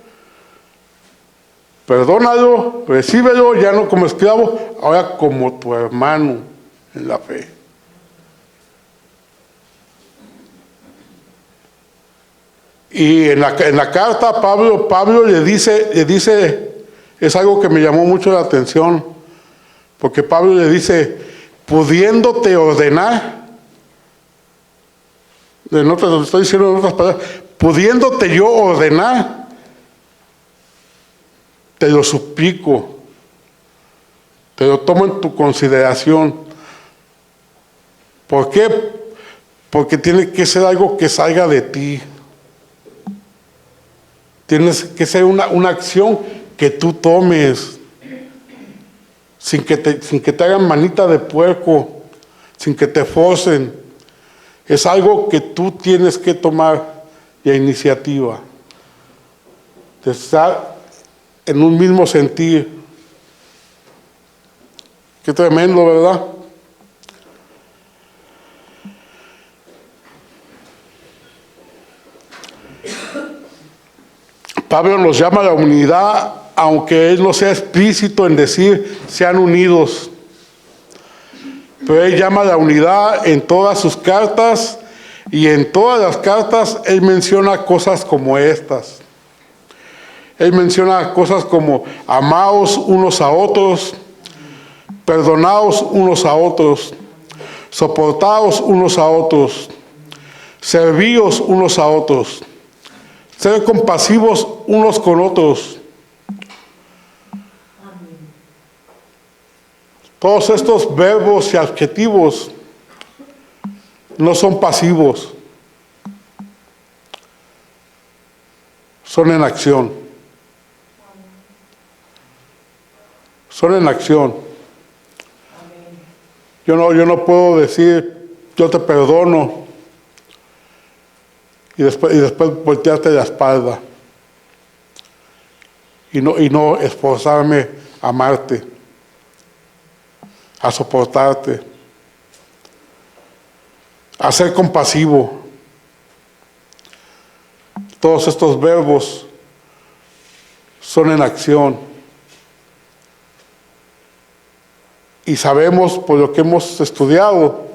perdónalo, recíbelo, ya no como esclavo, ahora como tu hermano en la fe. Y en la carta Pablo le dice, es algo que me llamó mucho la atención, porque Pablo le dice, pudiéndote ordenar, no te lo estoy diciendo en otras palabras, pudiéndote yo ordenar, te lo suplico, te lo tomo en tu consideración. ¿Por qué? Porque tiene que ser algo que salga de ti. Tienes que ser una acción que tú tomes, sin que te hagan manita de puerco, sin que te forcen. Es algo que tú tienes que tomar la iniciativa de estar en un mismo sentir. Qué tremendo, ¿verdad? Pablo nos llama a la unidad, aunque él no sea explícito en decir sean unidos. Pero él llama a la unidad en todas sus cartas, y en todas las cartas él menciona cosas como estas. Él menciona cosas como amaos unos a otros, perdonaos unos a otros, soportaos unos a otros, servíos unos a otros, ser compasivos unos con otros. Todos estos verbos y adjetivos no son pasivos, son en acción. Son en acción. Yo no puedo decir, yo te perdono, y después voltearte la espalda y no esforzarme a amarte, a soportarte, a ser compasivo. Todos estos verbos son en acción. Y sabemos por lo que hemos estudiado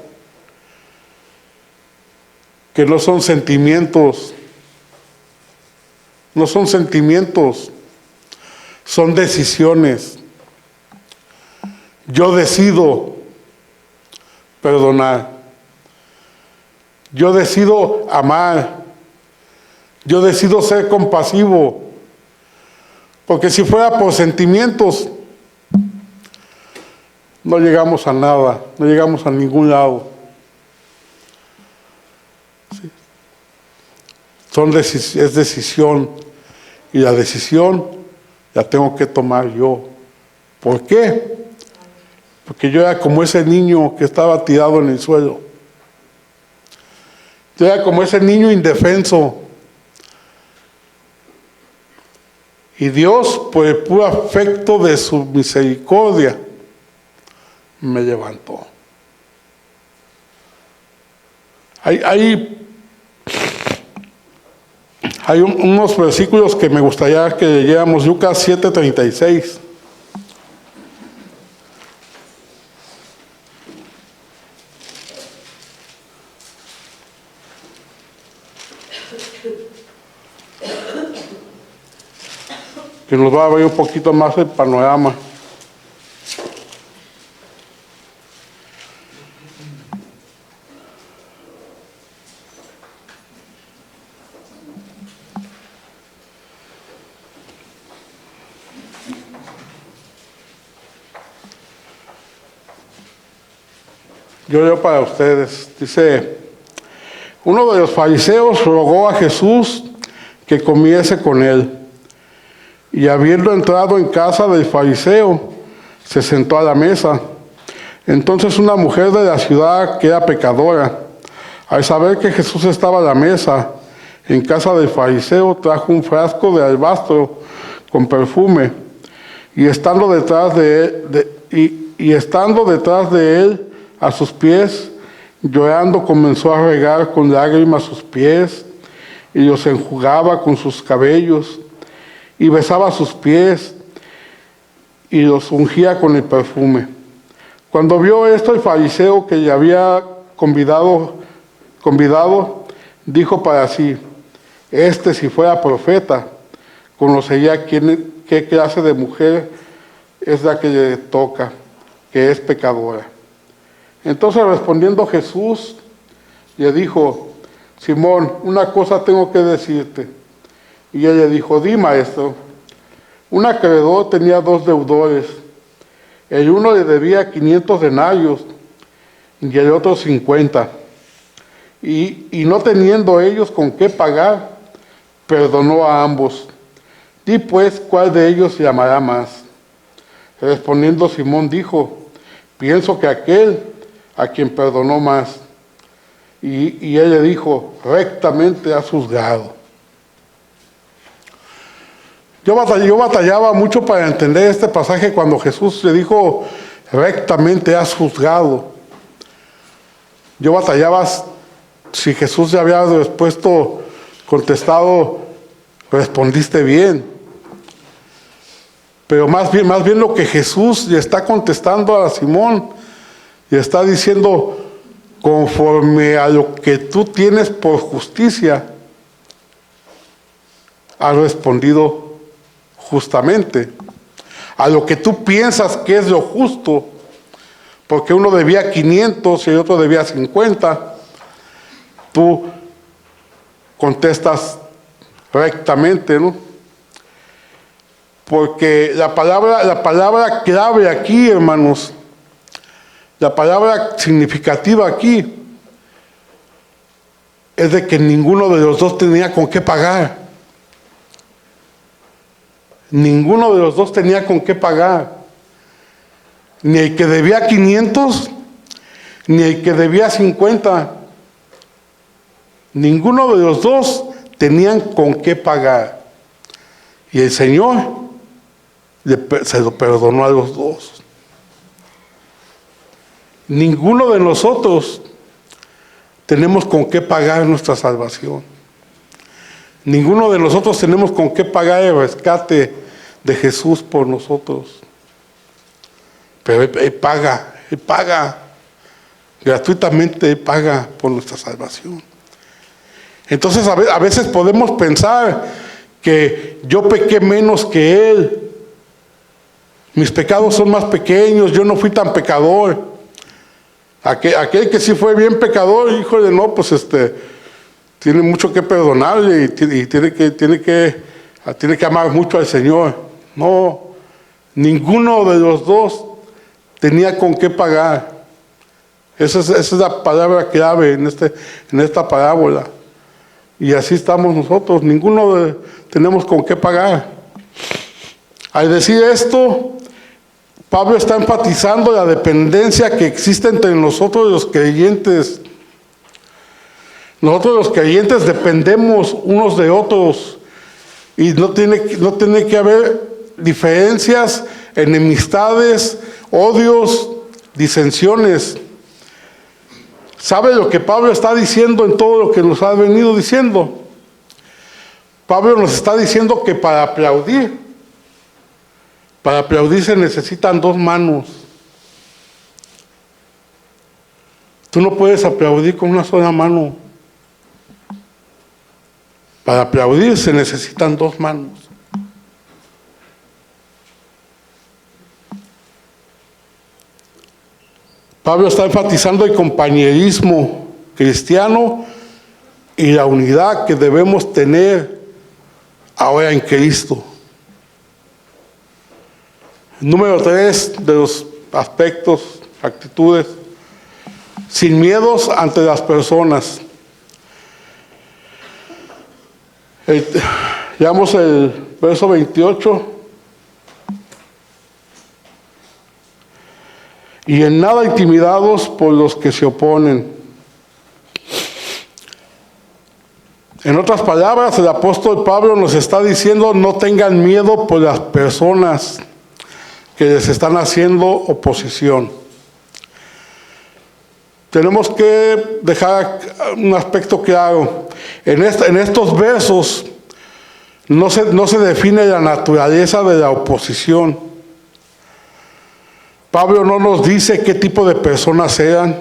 que no son sentimientos, son decisiones. Yo decido perdonar, yo decido amar, yo decido ser compasivo, porque si fuera por sentimientos, no llegamos a nada, no llegamos a ningún lado. ¿Sí? Es decisión, y la decisión la tengo que tomar yo. ¿Por qué? Porque yo era como ese niño que estaba tirado en el suelo. Yo era como ese niño indefenso. Y Dios, por el puro afecto de su misericordia, me levantó. Hay unos versículos que me gustaría que leyéramos. Lucas 7:36. Que nos va a abrir un poquito más el panorama. Yo leo para ustedes. Dice, uno de los fariseos rogó a Jesús que comiese con él. Y habiendo entrado en casa del fariseo, se sentó a la mesa. Entonces una mujer de la ciudad, que era pecadora, al saber que Jesús estaba a la mesa en casa del fariseo, trajo un frasco de alabastro con perfume, y estando detrás de él a sus pies, llorando, comenzó a regar con lágrimas sus pies, y los enjugaba con sus cabellos, y besaba sus pies, y los ungía con el perfume. Cuando vio esto el fariseo que le había convidado, dijo para sí, si fuera profeta, conocería qué clase de mujer es la que le toca, que es pecadora. Entonces respondiendo Jesús, le dijo, Simón, una cosa tengo que decirte. Y él le dijo, di, maestro. Un acreedor tenía 2 deudores. El uno le debía 500 denarios y el otro 50. Y no teniendo ellos con qué pagar, perdonó a ambos. Di pues, ¿cuál de ellos llamará más? Respondiendo Simón dijo, pienso que aquel a quien perdonó más. Y él le dijo, rectamente has juzgado. Yo batallaba mucho para entender este pasaje cuando Jesús le dijo, rectamente has juzgado. Yo batallaba si Jesús le había contestado, respondiste bien. Pero más bien lo que Jesús le está contestando a Simón, le está diciendo, conforme a lo que tú tienes por justicia, has respondido justamente. A lo que tú piensas que es lo justo, porque uno debía 500 y el otro debía 50, tú contestas rectamente, ¿no? Porque la palabra clave aquí, hermanos, la palabra significativa aquí, es de que ninguno de los dos tenía con qué pagar. Ninguno de los dos tenía con qué pagar. Ni el que debía 500, ni el que debía 50. Ninguno de los dos tenían con qué pagar. Y el Señor se lo perdonó a los dos. Ninguno de nosotros tenemos con qué pagar nuestra salvación. Ninguno de nosotros tenemos con qué pagar el rescate de Jesús por nosotros. Pero Él paga, gratuitamente Él paga por nuestra salvación. Entonces a veces podemos pensar que yo pequé menos que Él, mis pecados son más pequeños, yo no fui tan pecador. Aquel que sí fue bien pecador, híjole, no, pues tiene mucho que perdonarle y tiene que amar mucho al Señor. No, ninguno de los dos tenía con qué pagar. Esa es la palabra clave en esta parábola. Y así estamos nosotros, ninguno tenemos con qué pagar. Al decir esto, Pablo está enfatizando la dependencia que existe entre nosotros los creyentes. Nosotros los creyentes dependemos unos de otros y no tiene que haber diferencias, enemistades, odios, disensiones. ¿Sabe lo que Pablo está diciendo en todo lo que nos ha venido diciendo? Pablo nos está diciendo que para aplaudir se necesitan 2 manos. Tú no puedes aplaudir con una sola mano. Para aplaudir se necesitan 2 manos. Pablo está enfatizando el compañerismo cristiano y la unidad que debemos tener ahora en Cristo. Número 3 de los aspectos, actitudes, sin miedos ante las personas. Leamos el verso 28. Y en nada intimidados por los que se oponen. En otras palabras, el apóstol Pablo nos está diciendo: no tengan miedo por las personas que les están haciendo oposición. Tenemos que dejar un aspecto claro. En estos versos no se define la naturaleza de la oposición. Pablo no nos dice qué tipo de personas eran.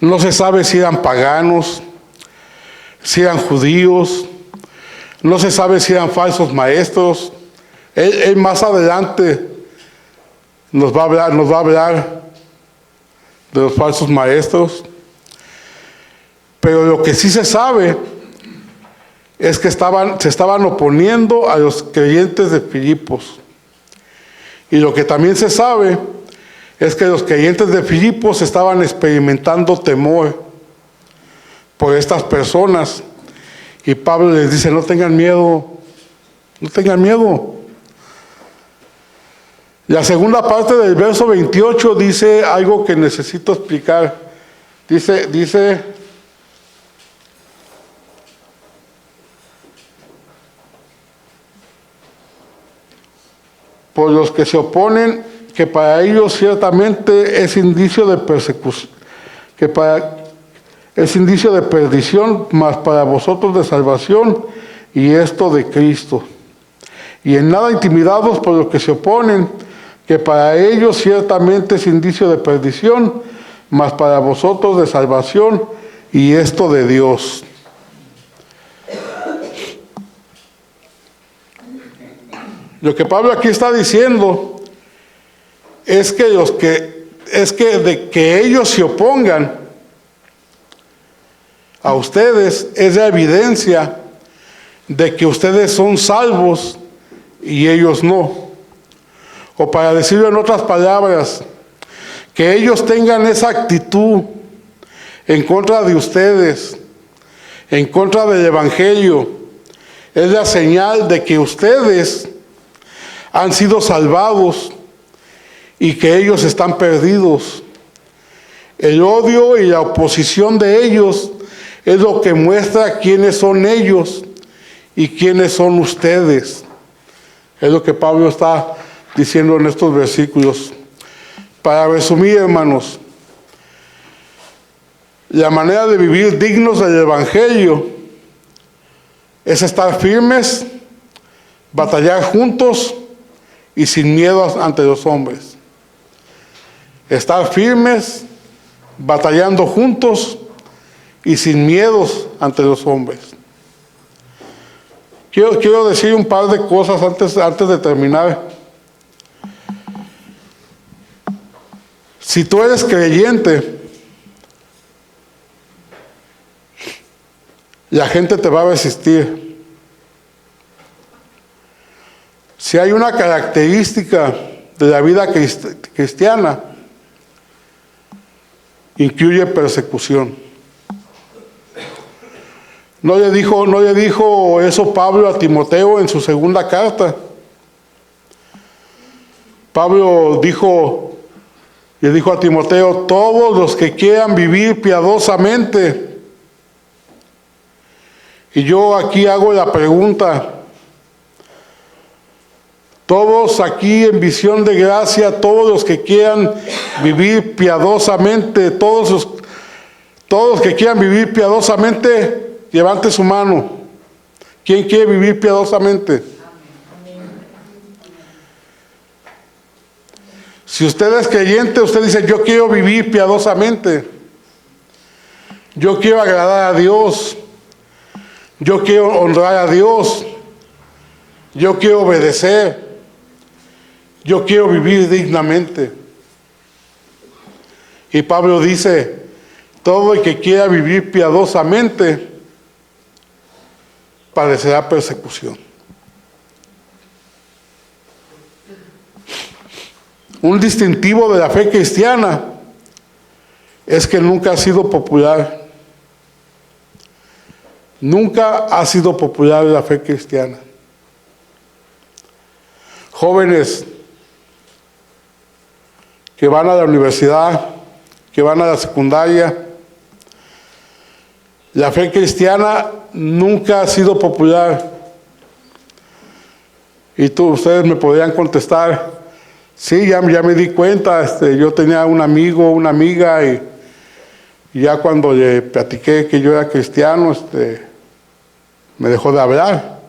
No se sabe si eran paganos, si eran judíos. No se sabe si eran falsos maestros. Él más adelante nos va a hablar de los falsos maestros. Pero lo que sí se sabe es que se estaban oponiendo a los creyentes de Filipos. Y lo que también se sabe es que los creyentes de Filipos estaban experimentando temor por estas personas. Y Pablo les dice: no tengan miedo, no tengan miedo. La segunda parte del verso 28 dice algo que necesito explicar. Dice por los que se oponen, que para ellos ciertamente es indicio de persecución, es indicio de perdición, mas para vosotros de salvación, y esto de Cristo. Y en nada intimidados por los que se oponen, que para ellos ciertamente es indicio de perdición, mas para vosotros de salvación, y esto de Dios. Lo que Pablo aquí está diciendo es que de que ellos se opongan a ustedes es la evidencia de que ustedes son salvos y ellos no. O para decirlo en otras palabras, que ellos tengan esa actitud en contra de ustedes, en contra del Evangelio, es la señal de que ustedes han sido salvados y que ellos están perdidos. El odio y la oposición de ellos es lo que muestra quiénes son ellos y quiénes son ustedes. Es lo que Pablo está diciendo en estos versículos. Para resumir, hermanos, la manera de vivir dignos del Evangelio es estar firmes, batallar juntos y sin miedo ante los hombres. Estar firmes, batallando juntos y sin miedos ante los hombres. Quiero decir un par de cosas antes de terminar. Si tú eres creyente, la gente te va a resistir. Si hay una característica de la vida cristiana, incluye persecución. ¿No le dijo eso Pablo a Timoteo en su segunda carta? Pablo le dijo a Timoteo: todos los que quieran vivir piadosamente. Y yo aquí hago la pregunta: todos aquí en Visión de Gracia, todos los que quieran vivir piadosamente, todos los que quieran vivir piadosamente, levante su mano. ¿Quién quiere vivir piadosamente? Si usted es creyente, usted dice: yo quiero vivir piadosamente. Yo quiero agradar a Dios. Yo quiero honrar a Dios. Yo quiero obedecer. Yo quiero vivir dignamente. Y Pablo dice, todo el que quiera vivir piadosamente padecerá persecución. Un distintivo de la fe cristiana es que nunca ha sido popular. Nunca ha sido popular la fe cristiana. Jóvenes que van a la universidad, que van a la secundaria, la fe cristiana nunca ha sido popular. Y ustedes me podrían contestar, sí, ya me di cuenta, yo tenía un amigo, una amiga, y ya cuando le platiqué que yo era cristiano, me dejó de hablar.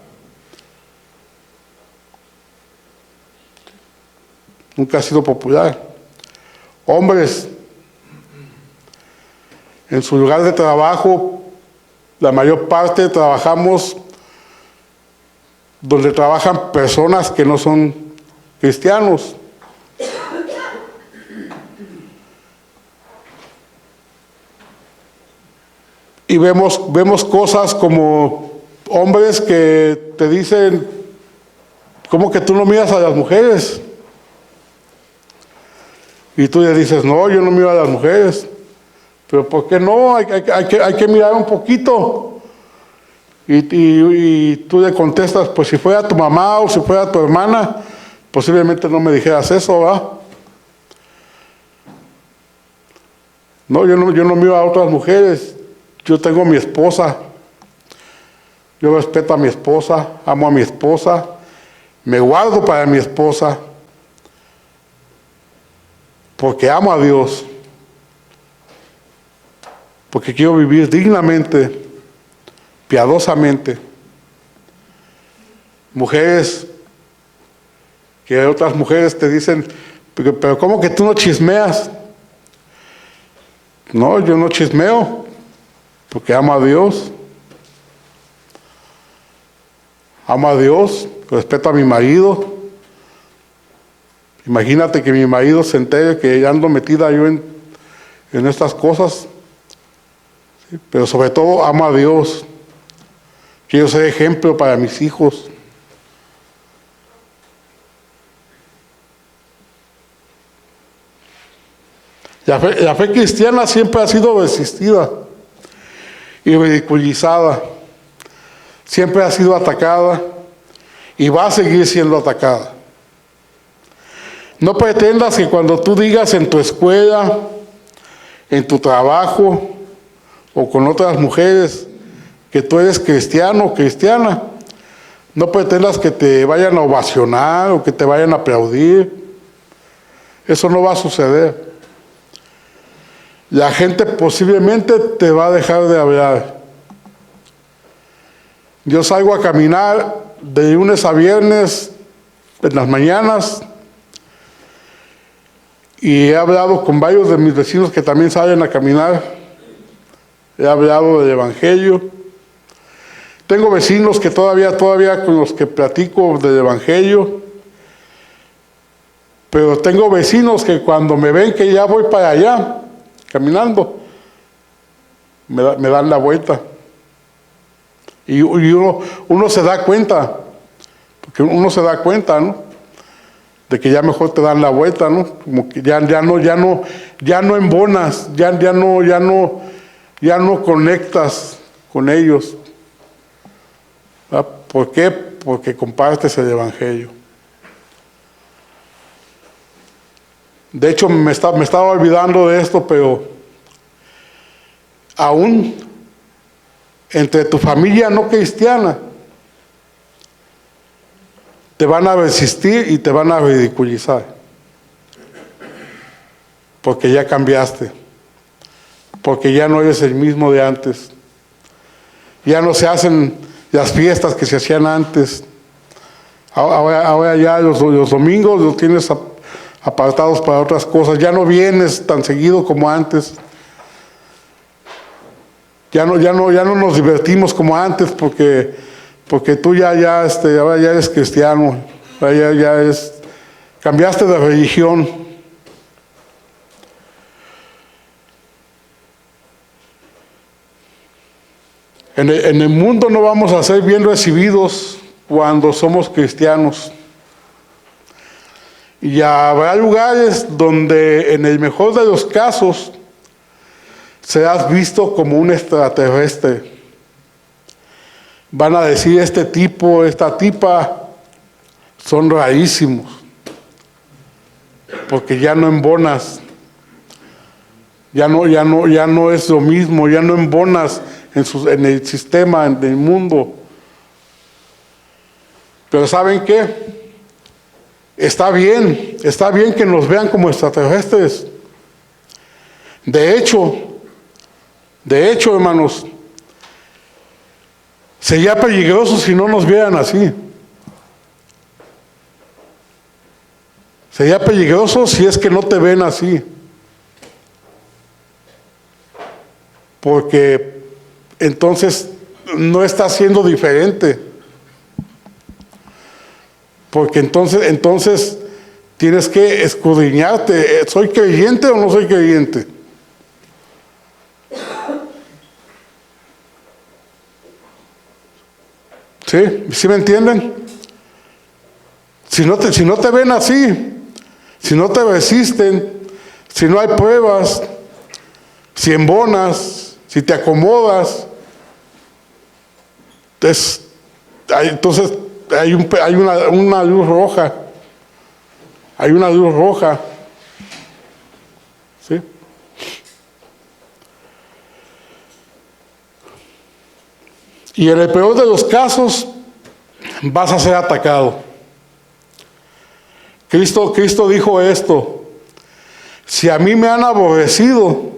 Nunca ha sido popular. Hombres, en su lugar de trabajo, la mayor parte trabajamos donde trabajan personas que no son cristianos. Y vemos cosas como hombres que te dicen, ¿cómo que tú no miras a las mujeres? Y tú le dices, no, yo no miro a las mujeres. Pero ¿por qué no? Hay que mirar un poquito. Y tú le contestas, pues si fuera tu mamá o si fuera tu hermana, posiblemente no me dijeras eso, ¿verdad? No, yo no miro a otras mujeres. Yo tengo a mi esposa. Yo respeto a mi esposa, amo a mi esposa, me guardo para mi esposa, porque amo a Dios, porque quiero vivir dignamente, piadosamente. Mujeres, que otras mujeres te dicen, pero ¿cómo que tú no chismeas? No, yo no chismeo, porque amo a Dios. Amo a Dios, respeto a mi marido. Imagínate que mi marido se entere que ya ando metida yo en estas cosas. ¿Sí? Pero sobre todo amo a Dios. Quiero ser ejemplo para mis hijos. La fe cristiana siempre ha sido resistida y ridiculizada. Siempre ha sido atacada y va a seguir siendo atacada. No pretendas que cuando tú digas en tu escuela, en tu trabajo o con otras mujeres que tú eres cristiano o cristiana, no pretendas que te vayan a ovacionar o que te vayan a aplaudir. Eso no va a suceder. La gente posiblemente te va a dejar de hablar. Yo salgo a caminar de lunes a viernes en las mañanas y he hablado con varios de mis vecinos que también salen a caminar. He hablado del Evangelio. Tengo vecinos que todavía con los que platico del Evangelio. Pero tengo vecinos que cuando me ven que ya voy para allá, caminando, me dan la vuelta. Y uno se da cuenta, porque uno se da cuenta, ¿no? De que ya mejor te dan la vuelta, ¿no? Como que ya no embonas, ya no conectas con ellos. ¿Verdad? ¿Por qué? Porque compartes el Evangelio. De hecho, me estaba olvidando de esto, pero aún entre tu familia no cristiana, te van a resistir y te van a ridiculizar. Porque ya cambiaste. Porque ya no eres el mismo de antes. Ya no se hacen las fiestas que se hacían antes. Ahora ya los domingos los tienes apartados para otras cosas. Ya no vienes tan seguido como antes. Ya no nos divertimos como antes porque tú ahora ya eres cristiano, cambiaste de religión. En el mundo no vamos a ser bien recibidos cuando somos cristianos. Y habrá lugares donde en el mejor de los casos serás visto como un extraterrestre. Van a decir, este tipo, esta tipa son rarísimos, porque ya no embonas, ya no es lo mismo, ya no embonas en el sistema, en el mundo. Pero ¿saben qué? Está bien que nos vean como extraterrestres. De hecho, hermanos, sería peligroso si no nos vieran así. Sería peligroso si es que no te ven así. Porque entonces no estás siendo diferente. Porque entonces tienes que escudriñarte. ¿Soy creyente o no soy creyente? ¿Sí? ¿Sí me entienden? Si no te ven así, si no te resisten, si no hay pruebas, si embonas, si te acomodas, entonces hay una luz roja. Hay una luz roja. ¿Sí? Y en el peor de los casos, vas a ser atacado. Cristo dijo esto: si a mí me han aborrecido,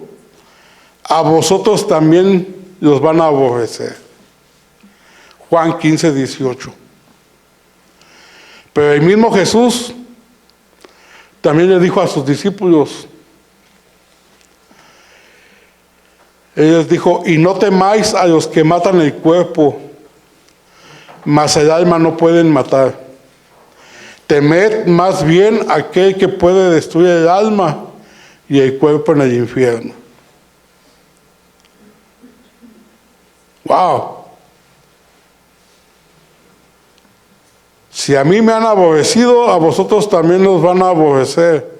a vosotros también los van a aborrecer. Juan 15:18. Pero el mismo Jesús también le dijo a sus discípulos, Él les dijo, y no temáis a los que matan el cuerpo, mas el alma no pueden matar. Temed más bien aquel que puede destruir el alma y el cuerpo en el infierno. ¡Wow! Si a mí me han aborrecido, a vosotros también los van a aborrecer.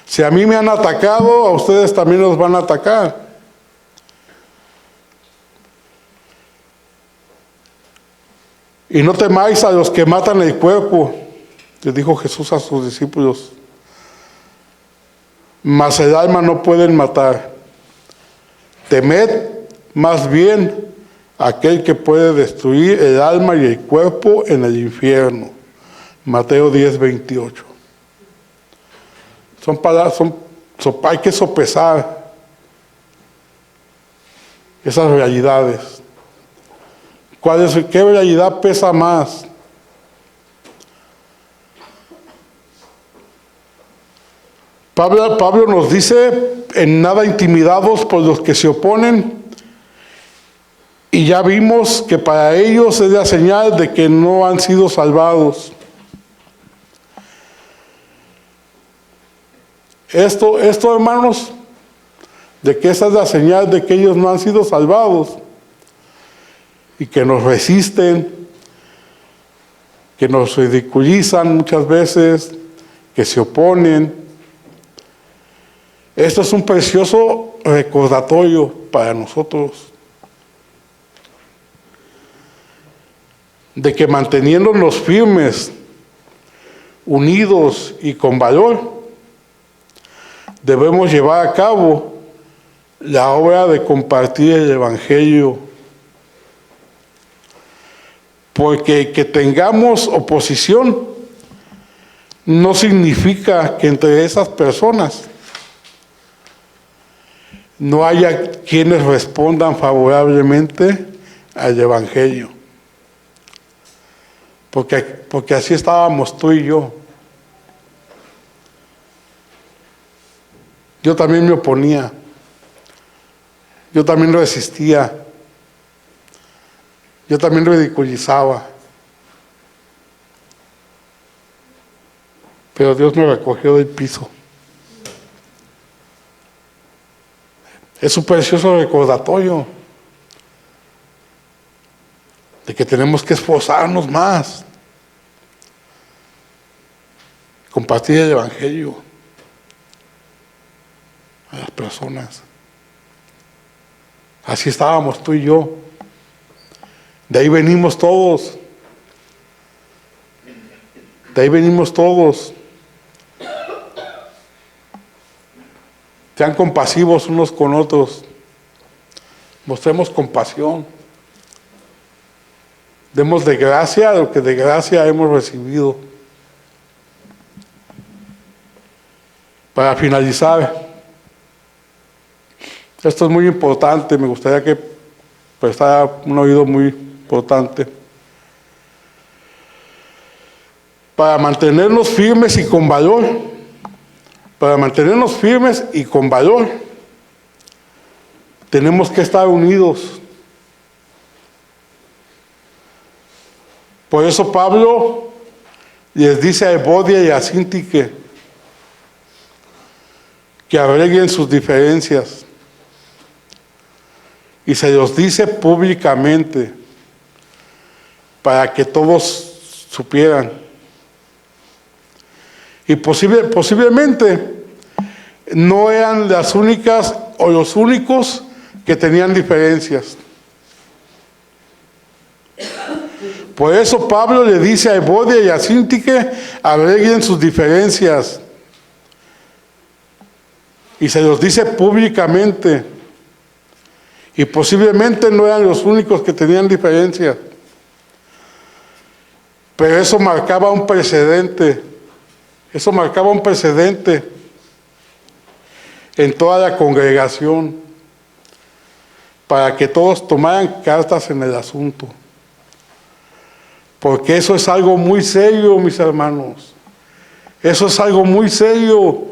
Si a mí me han atacado, a ustedes también los van a atacar. Y no temáis a los que matan el cuerpo, le dijo Jesús a sus discípulos, mas el alma no pueden matar. Temed más bien aquel que puede destruir el alma y el cuerpo en el infierno. Mateo 10:28. Son palabras, hay que sopesar esas realidades. ¿Qué realidad pesa más? Pablo nos dice, en nada intimidados por los que se oponen, y ya vimos que para ellos es la señal de que no han sido salvados. Esto, hermanos, de que esa es la señal de que ellos no han sido salvados y que nos resisten, que nos ridiculizan muchas veces, que se oponen. Esto es un precioso recordatorio para nosotros de que manteniéndonos firmes, unidos y con valor, debemos llevar a cabo la obra de compartir el Evangelio. Porque que tengamos oposición no significa que entre esas personas no haya quienes respondan favorablemente al Evangelio. Porque así estábamos tú y yo. Yo también me oponía. Yo también resistía. Yo también ridiculizaba. Pero Dios me recogió del piso. Es un precioso recordatorio de que tenemos que esforzarnos más, compartir el Evangelio a las personas. Así estábamos tú y yo. De ahí venimos todos. De ahí venimos todos. Sean compasivos unos con otros. Mostremos compasión. Demos de gracia lo que de gracia hemos recibido. Para finalizar, esto es muy importante, me gustaría que prestara un oído muy importante. Para mantenernos firmes y con valor, tenemos que estar unidos. Por eso Pablo les dice a Evodia y a Síntique que arreglen sus diferencias. Y se los dice públicamente para que todos supieran. Y posiblemente no eran las únicas o los únicos que tenían diferencias. Por eso Pablo le dice a Evodia y a Síntique, arreglen sus diferencias. Y se los dice públicamente. Y posiblemente no eran los únicos que tenían diferencias. Pero eso marcaba un precedente. Eso marcaba un precedente en toda la congregación para que todos tomaran cartas en el asunto. Porque eso es algo muy serio, mis hermanos. Eso es algo muy serio.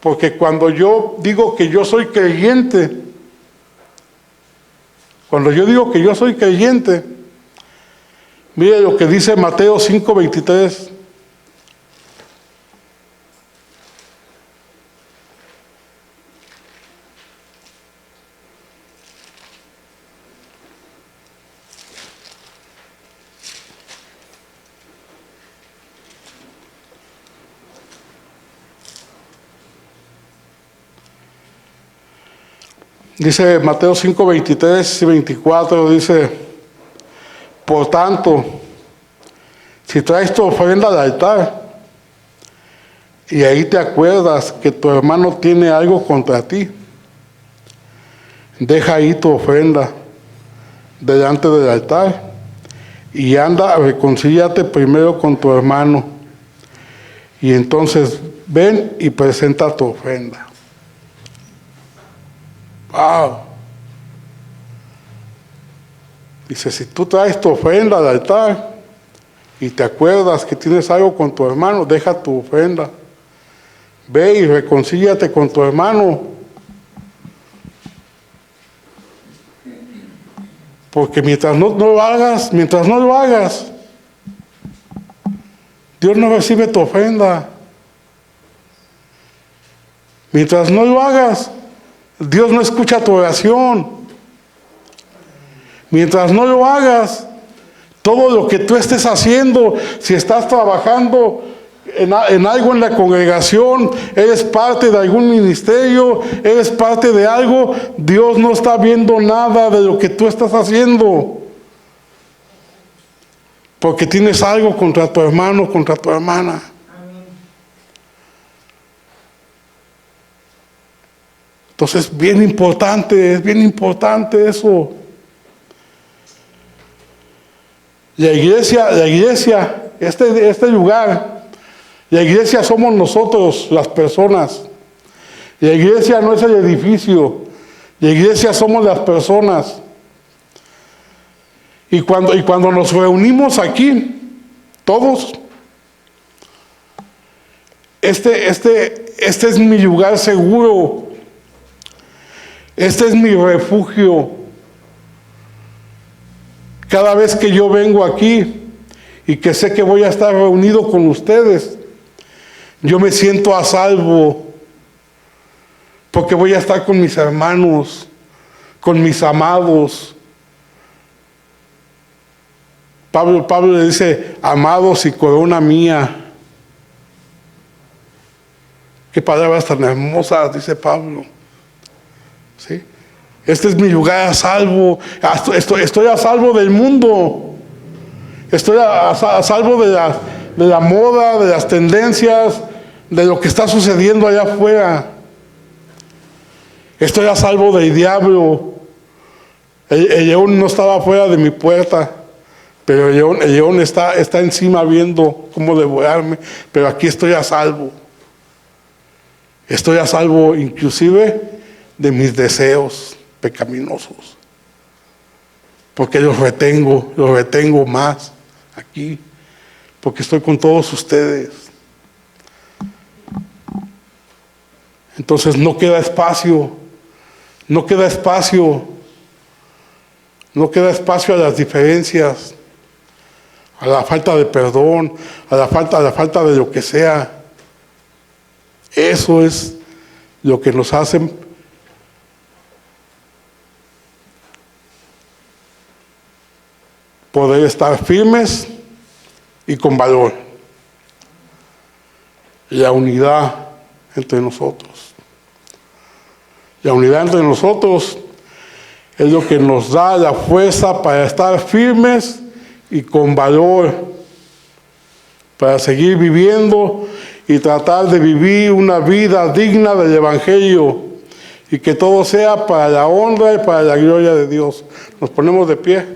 Porque cuando yo digo que yo soy creyente, mire lo que dice Mateo 5:23. Dice Mateo 5:23 y 24, dice: por tanto, si traes tu ofrenda al altar y ahí te acuerdas que tu hermano tiene algo contra ti, deja ahí tu ofrenda delante del altar y anda, reconcíliate primero con tu hermano y entonces ven y presenta tu ofrenda. Wow. Dice, si tú traes tu ofrenda al altar y te acuerdas que tienes algo con tu hermano, deja tu ofrenda. Ve y reconcíliate con tu hermano. Porque mientras no lo hagas, Dios no recibe tu ofrenda. Mientras no lo hagas, Dios no escucha tu oración. Mientras no lo hagas, todo lo que tú estés haciendo, si estás trabajando en algo en la congregación, eres parte de algún ministerio, eres parte de algo, Dios no está viendo nada de lo que tú estás haciendo. Porque tienes algo contra tu hermano, contra tu hermana. Entonces es bien importante eso. La iglesia, este lugar, la iglesia somos nosotros, las personas. La iglesia no es el edificio, la iglesia somos las personas. Y cuando nos reunimos aquí, todos, este es mi lugar seguro. Este es mi refugio. Cada vez que yo vengo aquí y que sé que voy a estar reunido con ustedes, yo me siento a salvo, porque voy a estar con mis hermanos, con mis amados. Pablo le dice, amados y corona mía. Qué palabras tan hermosas, dice Pablo. ¿Sí? Este es mi lugar a salvo. Estoy a salvo del mundo. Estoy a salvo de la moda, de las tendencias, de lo que está sucediendo allá afuera. Estoy a salvo del diablo. El león no estaba afuera de mi puerta, pero el león está encima viendo cómo devorarme, pero aquí estoy a salvo. Estoy a salvo inclusive de mis deseos pecaminosos, porque los retengo más aquí, porque estoy con todos ustedes. Entonces no queda espacio a las diferencias, a la falta de perdón, a la falta de lo que sea. Eso es lo que nos hace poder estar firmes y con valor. La unidad entre nosotros. La unidad entre nosotros es lo que nos da la fuerza para estar firmes y con valor, para seguir viviendo y tratar de vivir una vida digna del Evangelio, y que todo sea para la honra y para la gloria de Dios. Nos ponemos de pie.